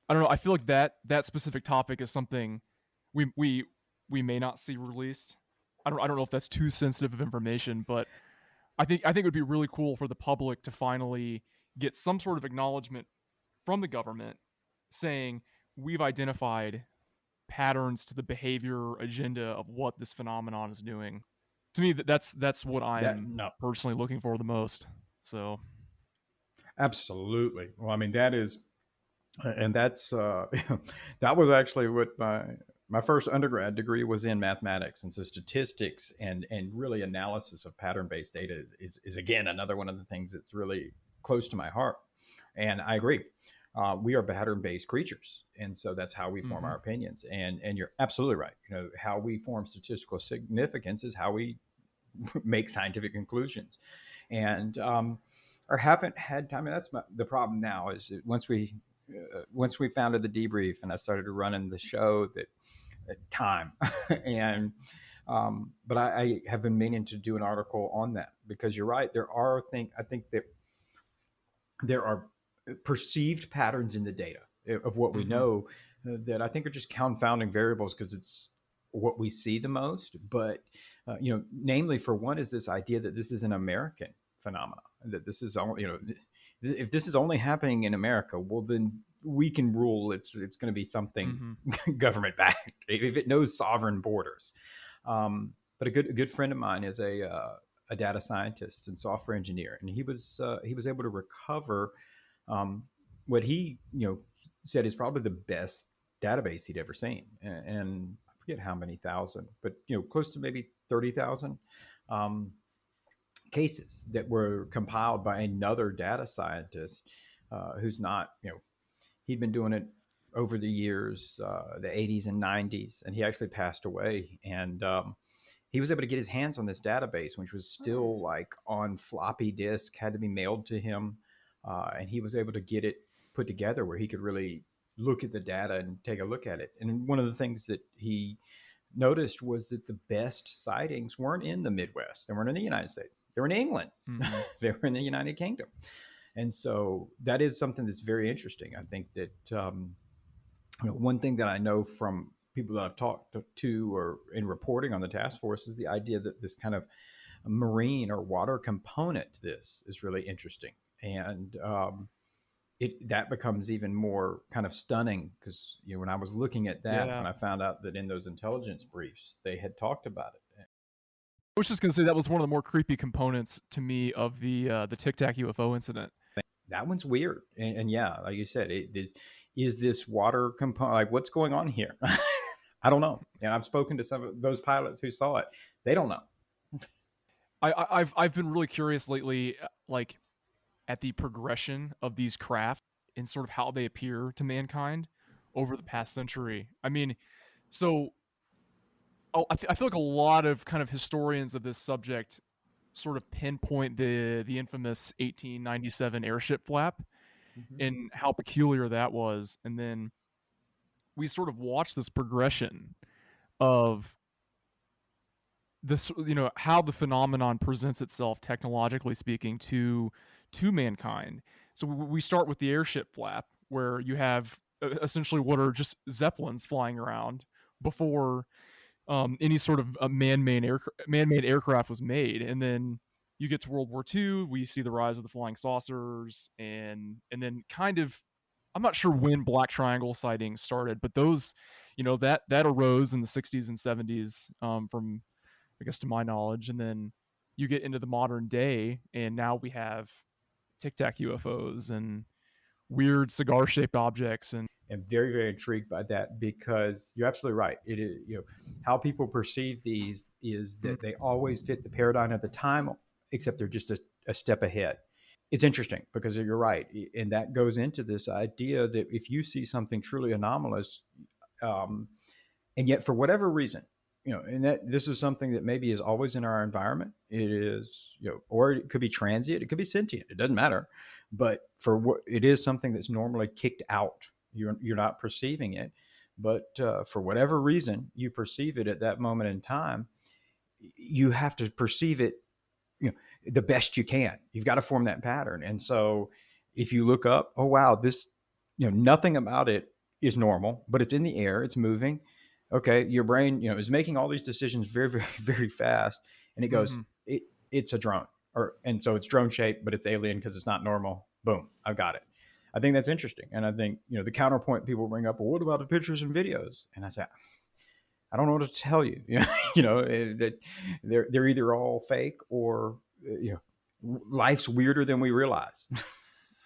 I don't know. I feel like that specific topic is something we may not see released. I don't know if that's too sensitive of information, but I think it would be really cool for the public to finally get some sort of acknowledgement from the government saying we've identified patterns to the behavior agenda of what this phenomenon is doing. To me, that's what That I'm no, personally looking for the most. So absolutely. Well, I mean that is, and that's that was actually what my first undergrad degree was in mathematics, and so statistics and really analysis of pattern based data is again another one of the things that's really close to my heart. And I agree. We are pattern based creatures, and so that's how we form our opinions. And you're absolutely right. You know, how we form statistical significance is how we make scientific conclusions. And or haven't had time. I mean, that's the problem now. Is that once we founded the Debrief and I started running the show, that time and but I have been meaning to do an article on that, because you're right. I think that there are perceived patterns in the data of what we know that I think are just confounding variables because it's what we see the most. But namely, for one, is this idea that this is an American phenomenon, that this is all, if this is only happening in America, well, then we can rule it's going to be something government backed if it knows sovereign borders. But a good friend of mine is a data scientist and software engineer, and he was able to recover what he said is probably the best database he'd ever seen, and I forget how many thousand, but close to maybe 30,000 cases that were compiled by another data scientist who's not, he'd been doing it over the years, the 80s and 90s, and he actually passed away. And he was able to get his hands on this database, which was still like on floppy disk, had to be mailed to him. And he was able to get it put together where he could really look at the data and take a look at it. And one of the things that he noticed was that the best sightings weren't in the Midwest. They weren't in the United States. They were in England. They were in the United Kingdom. And so that is something that's very interesting. I think that one thing that I know from people that I've talked to or in reporting on the task force is the idea that this kind of marine or water component to this is really interesting. And that becomes even more kind of stunning because when I was looking at that, when I found out that in those intelligence briefs they had talked about it. I was just going to say that was one of the more creepy components to me of the Tic Tac UFO incident. That one's weird, and yeah, like you said, is this water component? Like, what's going on here? I don't know. And I've spoken to some of those pilots who saw it; they don't know. I've been really curious lately, like at the progression of these craft and sort of how they appear to mankind over the past century. I mean, so I feel like a lot of kind of historians of this subject sort of pinpoint the infamous 1897 airship flap and how peculiar that was. And then we sort of watch this progression of this, how the phenomenon presents itself technologically speaking to mankind. So we start with the airship flap, where you have essentially what are just zeppelins flying around before any sort of a man-made aircraft was made. And then you get to World War II, we see the rise of the flying saucers, and then kind of, I'm not sure when Black Triangle sightings started, but those, that arose in the 60s and 70s, from, I guess, to my knowledge. And then you get into the modern day, and now we have Tic Tac UFOs and weird cigar-shaped objects. And I'm very, very intrigued by that, because you're absolutely right. It is, how people perceive these is that they always fit the paradigm at the time, except they're just a step ahead. It's interesting because you're right. And that goes into this idea that if you see something truly anomalous, and yet for whatever reason, and that this is something that maybe is always in our environment. It is, or it could be transient, it could be sentient. It doesn't matter. But for what it is, something that's normally kicked out. You're not perceiving it, but for whatever reason you perceive it at that moment in time. You have to perceive it, the best you can. You've got to form that pattern. And so, if you look up, oh wow, this, nothing about it is normal, but it's in the air, it's moving. Okay, your brain, is making all these decisions very, very, very fast, and it goes, Mm-hmm. it's a drone, and so it's drone shaped, but it's alien because it's not normal. Boom, I've got it. I think that's interesting, and I think the counterpoint people bring up, well, what about the pictures and videos? And I say, I don't know what to tell you. That they're either all fake or life's weirder than we realize. But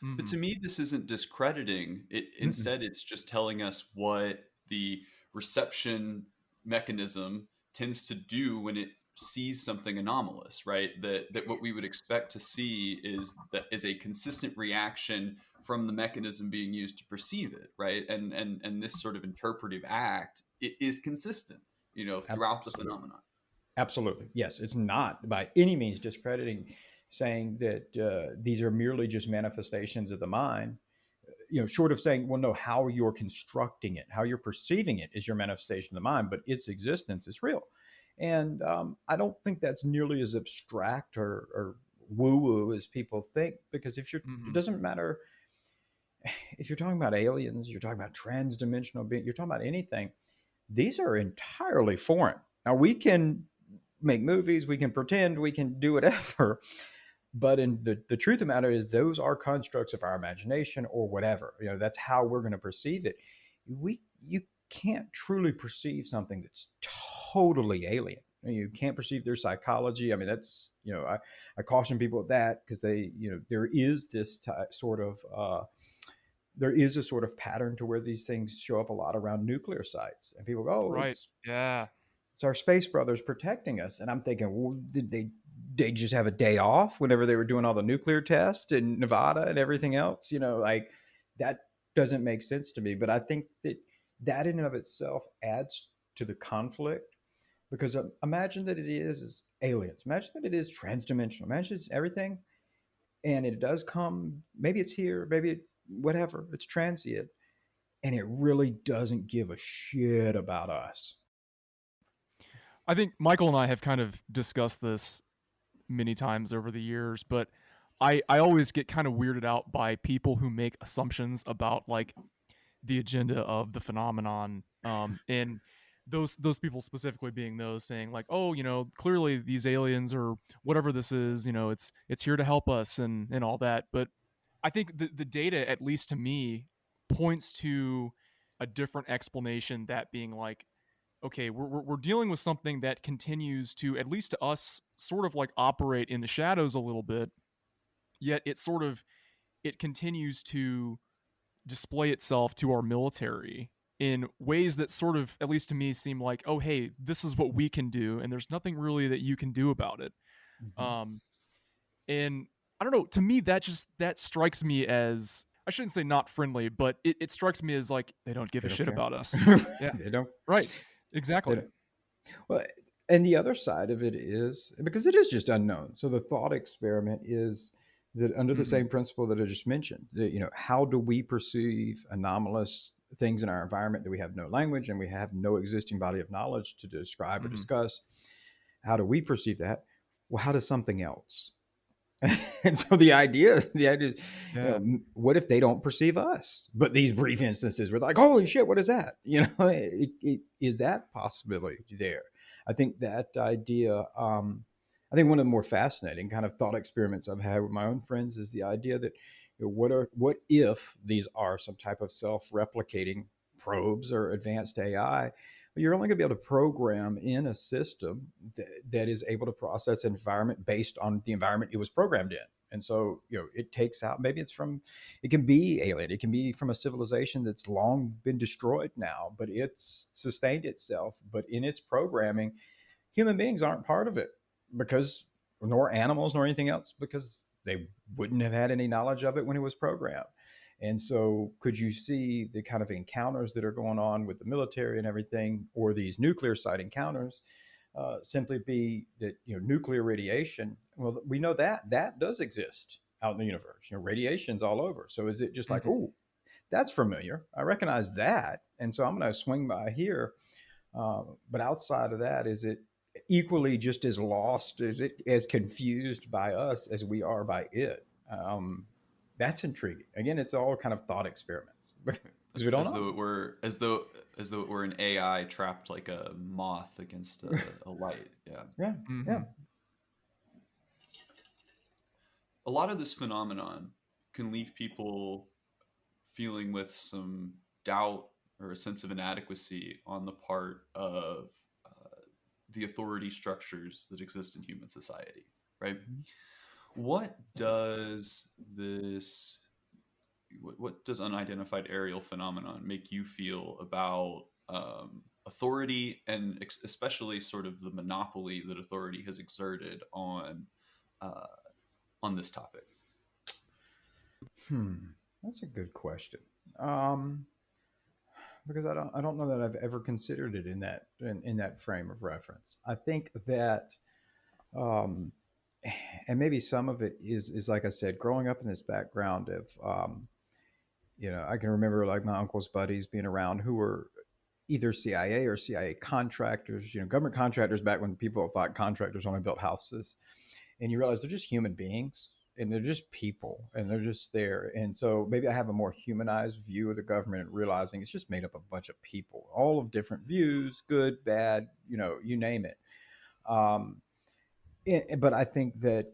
Mm-hmm. to me, this isn't discrediting it. Instead, it's just telling us what the reception mechanism tends to do when it sees something anomalous, right? That what we would expect to see is a consistent reaction from the mechanism being used to perceive it, right? And this sort of interpretive act, it is consistent, throughout the Absolutely. phenomenon. Absolutely. Yes, it's not by any means discrediting, saying that these are merely just manifestations of the mind. Short of saying, well, no, how you're constructing it, how you're perceiving it is your manifestation of the mind, but its existence is real. And I don't think that's nearly as abstract or woo woo as people think, because it Mm-hmm. doesn't matter if you're talking about aliens, you're talking about trans-dimensional being, you're talking about anything. These are entirely foreign. Now we can make movies, we can pretend, we can do whatever, but in the truth of the matter is those are constructs of our imagination or whatever. That's how we're going to perceive it. You can't truly perceive something that's totally alien. You can't perceive their psychology. I mean, that's I caution people with that, because there is this sort of there is a sort of pattern to where these things show up a lot around nuclear sites, and people go, oh, Right. Yeah. it's our space brothers protecting us. And I'm thinking, well, did they just have a day off whenever they were doing all the nuclear tests in Nevada and everything else? Like, that doesn't make sense to me. But I think that in and of itself adds to the conflict, because imagine that it is aliens. Imagine that it is transdimensional. Imagine it's everything, and it does come. Maybe it's here. Maybe whatever. It's transient, and it really doesn't give a shit about us. I think Michael and I have kind of discussed this many times over the years, but I always get kind of weirded out by people who make assumptions about like the agenda of the phenomenon, and those people specifically being those saying like, oh, clearly these aliens or whatever this is, it's here to help us and all that. But I think the data, at least to me, points to a different explanation, that being like, okay, we're dealing with something that continues to, at least to us, sort of like operate in the shadows a little bit, yet it continues to display itself to our military in ways that sort of, at least to me, seem like, oh, hey, this is what we can do, and there's nothing really that you can do about it. Mhm. Um, and I don't know, to me, that strikes me as, I shouldn't say not friendly, but it strikes me as like they don't give They a don't shit care. about us. Yeah, They don't. right. They Exactly. don't. Well, and the other side of it is, because it is just unknown. So the thought experiment is that, under the Mm-hmm. same principle that I just mentioned, that, how do we perceive anomalous things in our environment that we have no language and we have no existing body of knowledge to describe or Mm-hmm. discuss? How do we perceive that? Well, how does something else? And so the idea is, Yeah. what if they don't perceive us? But these brief instances, we're like, holy shit, what is that? Is that possibility there? I think that idea, I think one of the more fascinating kind of thought experiments I've had with my own friends is the idea that, what if these are some type of self-replicating probes or advanced AI? You're only going to be able to program in a system that is able to process environment based on the environment it was programmed in. And so, it takes out, maybe it can be alien, it can be from a civilization that's long been destroyed now, but it's sustained itself. But in its programming, human beings aren't part of it, because, nor animals, nor anything else, because they wouldn't have had any knowledge of it when it was programmed. And so, could you see the kind of encounters that are going on with the military and everything, or these nuclear site encounters, simply be that, nuclear radiation? Well, we know that does exist out in the universe. Radiation's all over. So is it just like, Mm-hmm. oh, that's familiar, I recognize that, and so I'm going to swing by here? But outside of that, is it equally just as lost, is it as confused by us as we are by it? That's intriguing. Again, it's all kind of thought experiments. because we don't as know. though it were as though it were an AI trapped like a moth against a light. Yeah. Yeah, Hmm. yeah. A lot of this phenomenon can leave people feeling with some doubt or a sense of inadequacy on the part of the authority structures that exist in human society, right? What does this what does unidentified aerial phenomenon make you feel about authority, and especially sort of the monopoly that authority has exerted uh, on this topic? Hmm, that's a good question. Um, because I don't know that I've ever considered it in that frame of reference. I think that um, and maybe some of it is like I said, growing up in this background of I can remember like my uncle's buddies being around who were either CIA or CIA contractors, government contractors back when people thought contractors only built houses. And you realize they're just human beings and they're just people and they're just there. And so maybe I have a more humanized view of the government, realizing it's just made up of a bunch of people, all of different views, good, bad, you name it. Um, but I think that,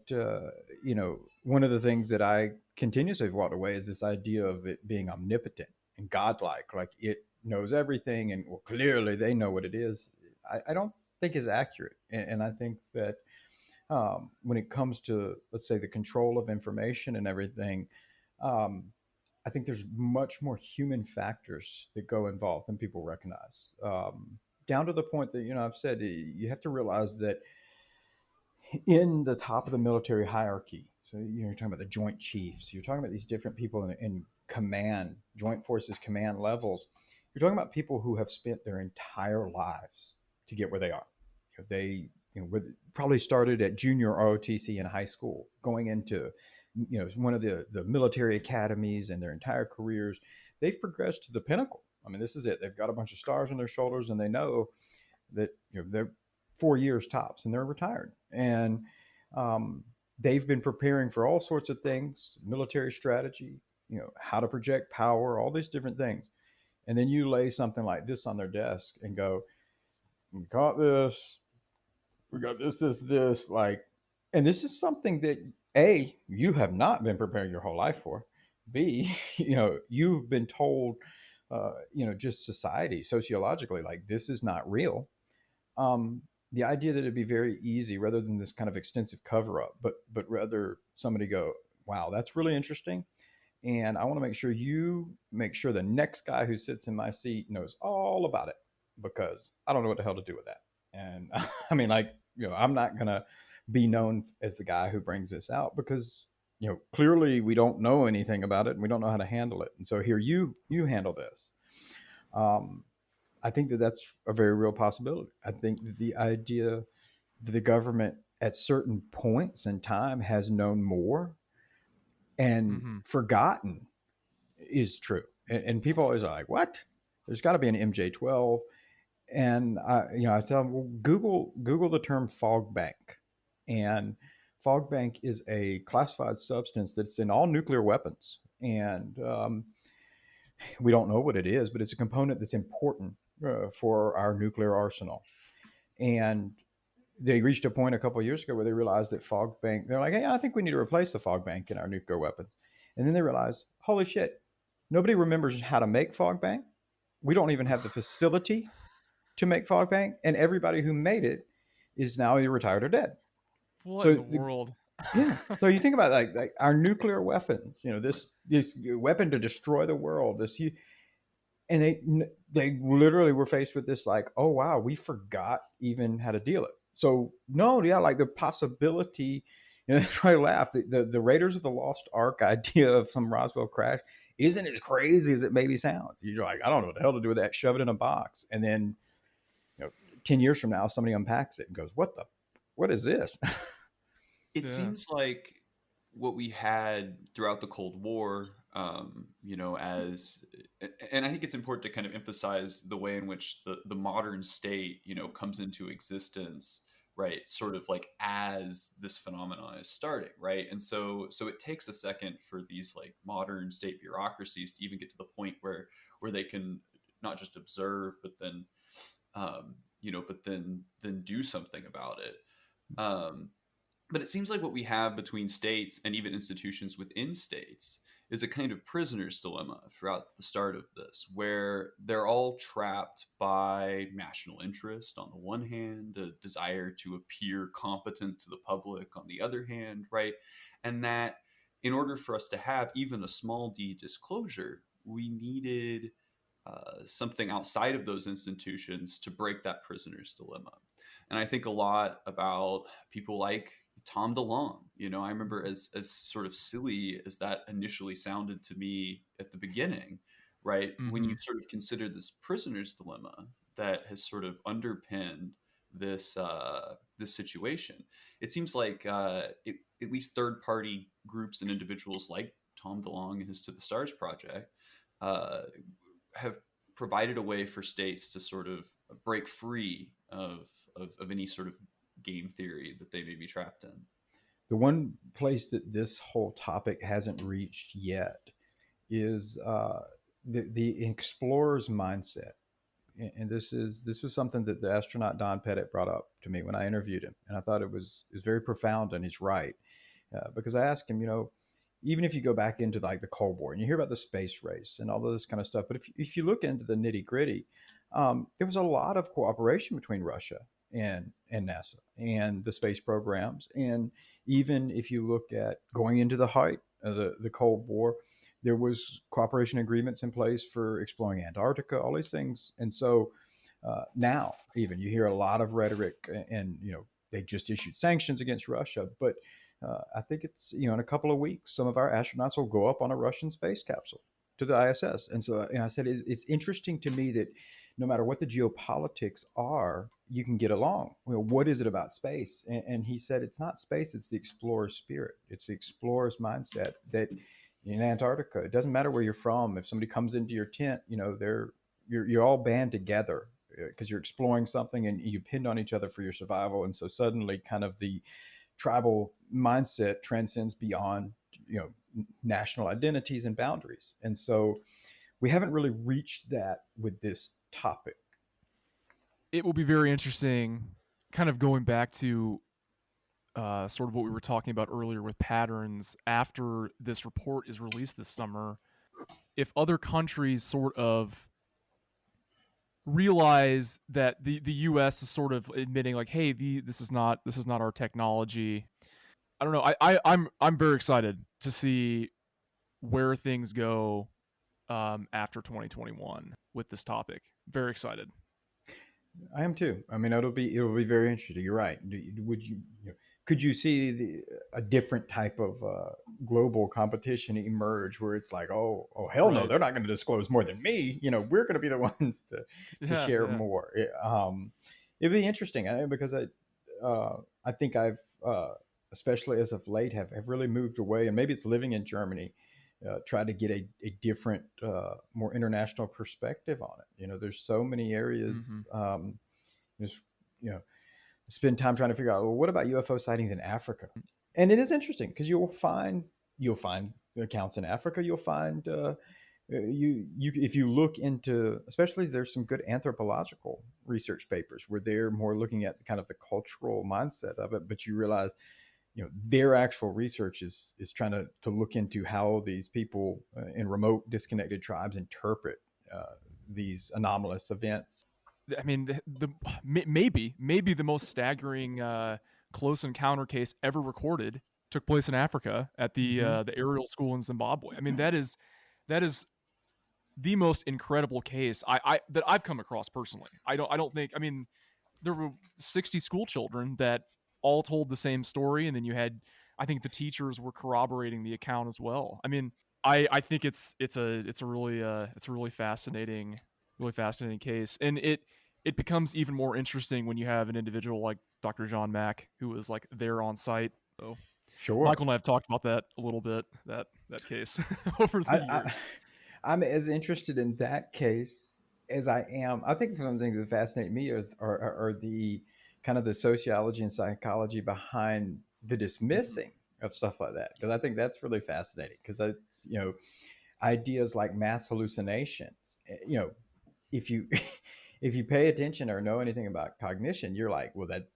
one of the things that I continuously have walked away is this idea of it being omnipotent and godlike, like it knows everything and well, clearly they know what it is. I don't think is accurate. And I think that when it comes to, let's say, the control of information and everything, um, I think there's much more human factors that go involved than people recognize. Down to the point that, I've said you have to realize that in the top of the military hierarchy, so you're talking about the Joint Chiefs, you're talking about these different people in command, Joint Forces command levels. You're talking about people who have spent their entire lives to get where they are. They probably started at junior ROTC in high school, going into one of the military academies, and their entire careers, they've progressed to the pinnacle. I mean, this is it. They've got a bunch of stars on their shoulders, and they know that they're 4 years tops, and they're retired. And um, they've been preparing for all sorts of things, military strategy, how to project power, all these different things. And then you lay something like this on their desk and go, "We got this. We got this. Like, and this is something that A, you have not been preparing your whole life for. B, you've been told, just society, sociologically, like this is not real. um, the idea that it'd be very easy rather than this kind of extensive cover up, but rather somebody go, wow, that's really interesting. And I want to make sure the next guy who sits in my seat knows all about it because I don't know what the hell to do with that. And I mean, like, I'm not going to be known as the guy who brings this out because, clearly we don't know anything about it and we don't know how to handle it. And so here you handle this. Um, I think that that's a very real possibility. I think that the idea that the government at certain points in time has known more and Hmm. forgotten is true. And people always are like, what? There's got to be an MJ12. And I tell them, well, Google the term fog bank. And fog bank is a classified substance that's in all nuclear weapons. And we don't know what it is, but it's a component that's important for our nuclear arsenal. And they reached a point a couple of years ago where they realized that fog bank, they're like, hey, I think we need to replace the fog bank in our nuclear weapons. And then they realized, holy shit, nobody remembers how to make fog bank. We don't even have the facility to make fog bank. And everybody who made it is now either retired or dead. What in So the world? yeah. So you think about like our nuclear weapons, this weapon to destroy the world, and they literally were faced with this like, oh wow, we forgot even how to deal it. So no, yeah, like the possibility, that's why I laugh. The Raiders of the Lost Ark idea of some Roswell crash isn't as crazy as it maybe sounds. You're like, I don't know what the hell to do with that. Shove it in a box, and then 10 years from now, somebody unpacks it and goes, what is this? It Yeah. seems like what we had throughout the Cold War, as, and I think it's important to kind of emphasize the way in which the modern state, comes into existence right? Sort of like as this phenomenon is starting, right? And so it takes a second for these like modern state bureaucracies to even get to the point where they can not just observe, but then but then do something about it. But it seems like what we have between states and even institutions within states is a kind of prisoner's dilemma throughout the start of this, where they're all trapped by national interest on the one hand, a desire to appear competent to the public on the other hand, right? And that in order for us to have even a small d disclosure, we needed something outside of those institutions to break that prisoner's dilemma. And I think a lot about people like Tom DeLonge. I remember as sort of silly as that initially sounded to me at the beginning, right? When you sort of consider this prisoner's dilemma that has sort of underpinned this this situation, it seems like at least third party groups and individuals like Tom DeLonge and his To the Stars project have provided a way for states to sort of break free of any sort of game theory that they may be trapped in. The one place that this whole topic hasn't reached yet is the explorer's mindset. And this was something that the astronaut Don Pettit brought up to me when I interviewed him, and I thought it was very profound, and he's right, because I asked him, even if you go back into like the Cold War and you hear about the space race and all of this kind of stuff, but if you look into the nitty gritty, there was a lot of cooperation between Russia and NASA and the space programs. And even if you look at going into the height of the Cold War, there was cooperation agreements in place for exploring Antarctica, all these things. And so now even you hear a lot of rhetoric, and they just issued sanctions against Russia, but I think it's in a couple of weeks some of our astronauts will go up on a Russian space capsule to the ISS. And so I said it's interesting to me that no matter what the geopolitics are, you can get along. What is it about space? And he said it's not space, it's the explorer's spirit. It's the explorer's mindset that in Antarctica, it doesn't matter where you're from. If somebody comes into your tent, you're all band together because you're exploring something and you depend on each other for your survival. And so suddenly kind of the tribal mindset transcends beyond, national identities and boundaries. And so we haven't really reached that with this topic. It will be very interesting, kind of going back to sort of what we were talking about earlier with patterns after this report is released this summer. If other countries sort of realize that the U.S. is sort of admitting like, hey, this is not our technology. I don't know. I'm very excited to see where things go after 2021 with this topic. Very excited. I am too. I mean, it'll be very interesting. You're right. Could you see a different type of global competition emerge where it's like, oh hell no, they're not going to disclose more than me. We're going to be the ones to share more. It'd be interesting because I think I've especially as of late have really moved away, and maybe it's living in Germany. Try to get a different, more international perspective on it. There's so many areas. Spend time trying to figure out, well, what about UFO sightings in Africa? And it is interesting because you'll find accounts in Africa. You'll find if you look into, especially there's some good anthropological research papers where they're more looking at kind of the cultural mindset of it, but you realize their actual research is trying to look into how these people in remote disconnected tribes interpret these anomalous events. I mean, maybe the most staggering close encounter case ever recorded took place in Africa at the Ariel School in Zimbabwe. I mean, that is the most incredible case that I've come across personally. I don't think. I mean, there were 60 school children that all told the same story, and then you had, I think the teachers were corroborating the account as well. I mean, I think it's a really fascinating case, and it becomes even more interesting when you have an individual like Dr. John Mack who was like there on site. So sure, Michael and I have talked about that a little bit, that case over the years. I'm as interested in that case as I am. I think some of the things that fascinate me are the kind of the sociology and psychology behind the dismissing of stuff like that, because I think that's really fascinating, because that's, ideas like mass hallucinations, if you if you pay attention or know anything about cognition, you're like, well, that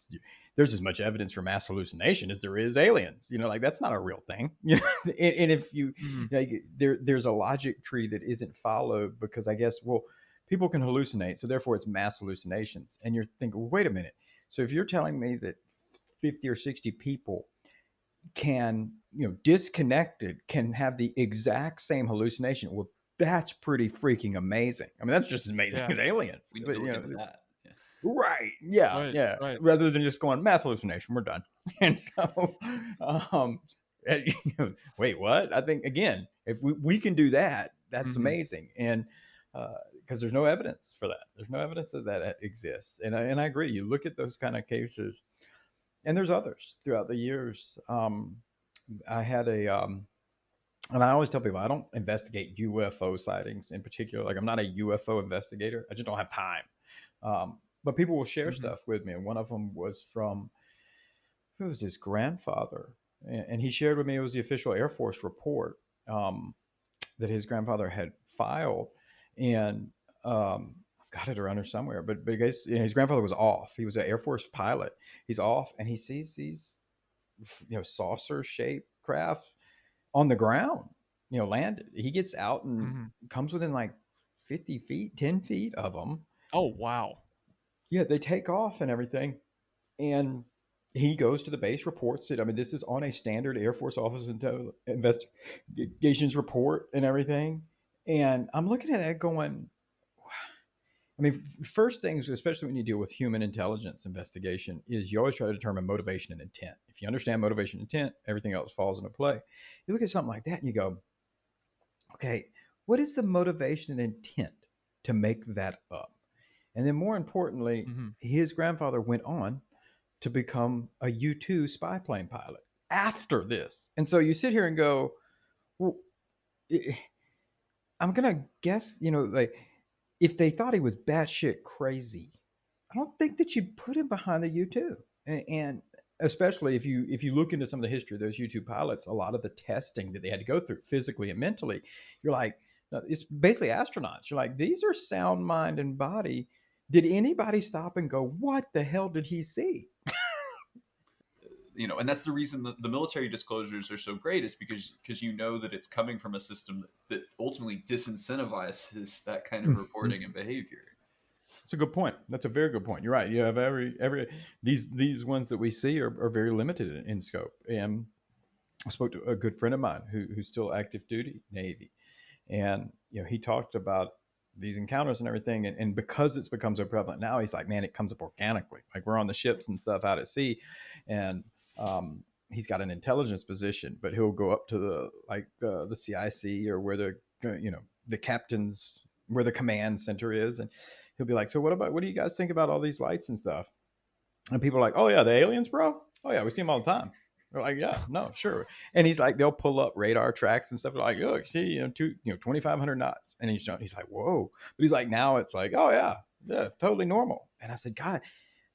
there's as much evidence for mass hallucination as there is aliens. Like, that's not a real thing. And if you like, there's a logic tree that isn't followed, because I guess, well, people can hallucinate, so therefore it's mass hallucinations. And you're thinking, well, wait a minute. So if you're telling me that 50 or 60 people can, disconnected, can have the exact same hallucination, well, that's pretty freaking amazing. I mean, that's just as amazing as aliens. We need to look into that. Yeah. Right. Yeah. Right, Yeah. right. Rather than just going mass hallucination, we're done. And so, wait, what? I think, again, if we can do that, that's amazing. And because there's no evidence for that. There's no evidence that exists. And I agree. You look at those kind of cases, and there's others throughout the years. I had and I always tell people, I don't investigate UFO sightings in particular. Like, I'm not a UFO investigator. I just don't have time. But people will share stuff with me. And one of them was from, it was his grandfather. And he shared with me, it was the official Air Force report that his grandfather had filed. And I've got it around here somewhere. But I guess, his grandfather was off. He was an Air Force pilot. He's off, and he sees these, saucer-shaped craft on the ground, landed. He gets out and comes within like 50 feet, 10 feet of them. Oh, wow. Yeah, they take off and everything. And he goes to the base, reports it. I mean, this is on a standard Air Force Office Investigations report and everything. And I'm looking at that going, I mean, first things, especially when you deal with human intelligence investigation, is you always try to determine motivation and intent. If you understand motivation and intent, everything else falls into play. You look at something like that and you go, okay, what is the motivation and intent to make that up? And then, more importantly, his grandfather went on to become a U-2 spy plane pilot after this. And so you sit here and go, well, I'm going to guess, like, if they thought he was batshit crazy, I don't think that you'd put him behind the U-2. And especially if you look into some of the history of those U-2 pilots, a lot of the testing that they had to go through physically and mentally, you're like, it's basically astronauts. You're like, these are sound mind and body. Did anybody stop and go, what the hell did he see? And that's the reason that the military disclosures are so great, is because that it's coming from a system that ultimately disincentivizes that kind of reporting and behavior. That's a good point. That's a very good point. You're right. You have every these ones that we see are very limited in scope. And I spoke to a good friend of mine who's still active duty Navy, and he talked about these encounters and everything, and because it's become so prevalent now, he's like, man, it comes up organically. Like, we're on the ships and stuff out at sea, and he's got an intelligence position, but he'll go up to the CIC or where the captain's, where the command center is, and he'll be like, so what do you guys think about all these lights and stuff? And people are like, oh yeah, the aliens, bro. Oh yeah, we see them all the time. They're like, yeah, no, sure. And he's like, they'll pull up radar tracks and stuff. They're like, oh, see, 2,500 knots. And he's like, whoa. But he's like, now it's like, oh yeah, totally normal. And I said, God,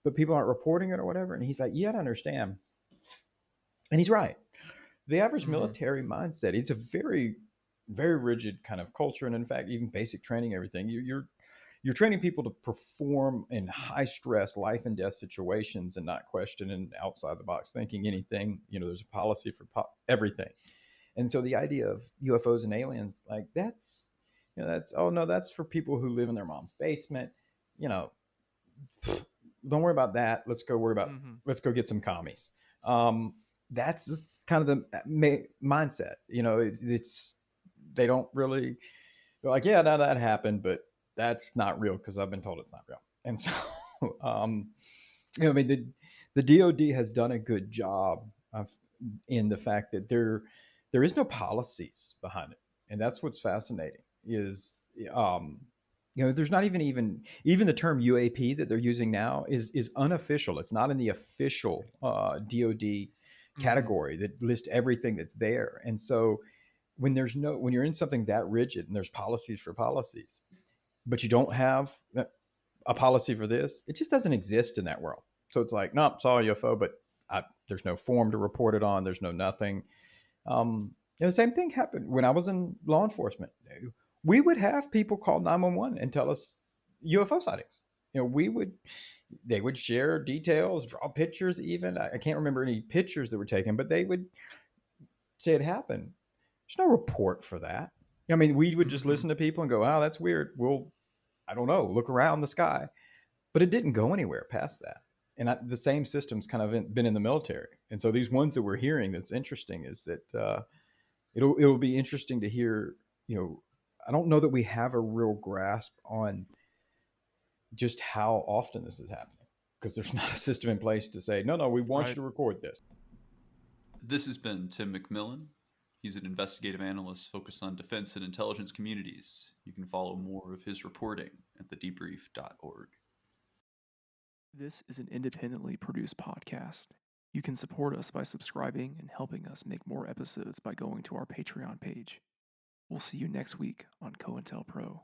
but people aren't reporting it or whatever. And he's like, you got to understand. And he's right. The average military mindset, it's a very, very rigid kind of culture. And in fact, even basic training, everything, you're training people to perform in high stress life and death situations and not question and outside the box thinking anything. There's a policy for everything. And so the idea of UFOs and aliens, like, that's for people who live in their mom's basement. Don't worry about that. Let's go get some commies. That's kind of the mindset. It's, they don't really, they're like, yeah, now that happened, but that's not real because I've been told it's not real. And so, the DoD has done a good job in the fact that there is no policies behind it, and that's what's fascinating. Is there's not even the term UAP that they're using now is unofficial. It's not in the official DoD category that lists everything that's there. And so when you're in something that rigid and there's policies for policies, but you don't have a policy for this, it just doesn't exist in that world. So it's like, nope, saw a UFO, but there's no form to report it on. There's no nothing. The same thing happened when I was in law enforcement. We would have people call 911 and tell us UFO sightings. They would share details, draw pictures even. I can't remember any pictures that were taken, but they would say it happened. There's no report for that. I mean, we would just listen to people and go, oh, that's weird. We'll, I don't know, look around the sky. But it didn't go anywhere past that. And the same system's kind of been in the military. And so these ones that we're hearing that's interesting is that it'll be interesting to hear, I don't know that we have a real grasp on just how often this is happening, because there's not a system in place to say, no, we want you to record this. This has been Tim McMillan. He's an investigative analyst focused on defense and intelligence communities. You can follow more of his reporting at thedebrief.org. This is an independently produced podcast. You can support us by subscribing and helping us make more episodes by going to our Patreon page. We'll see you next week on COINTELPRO.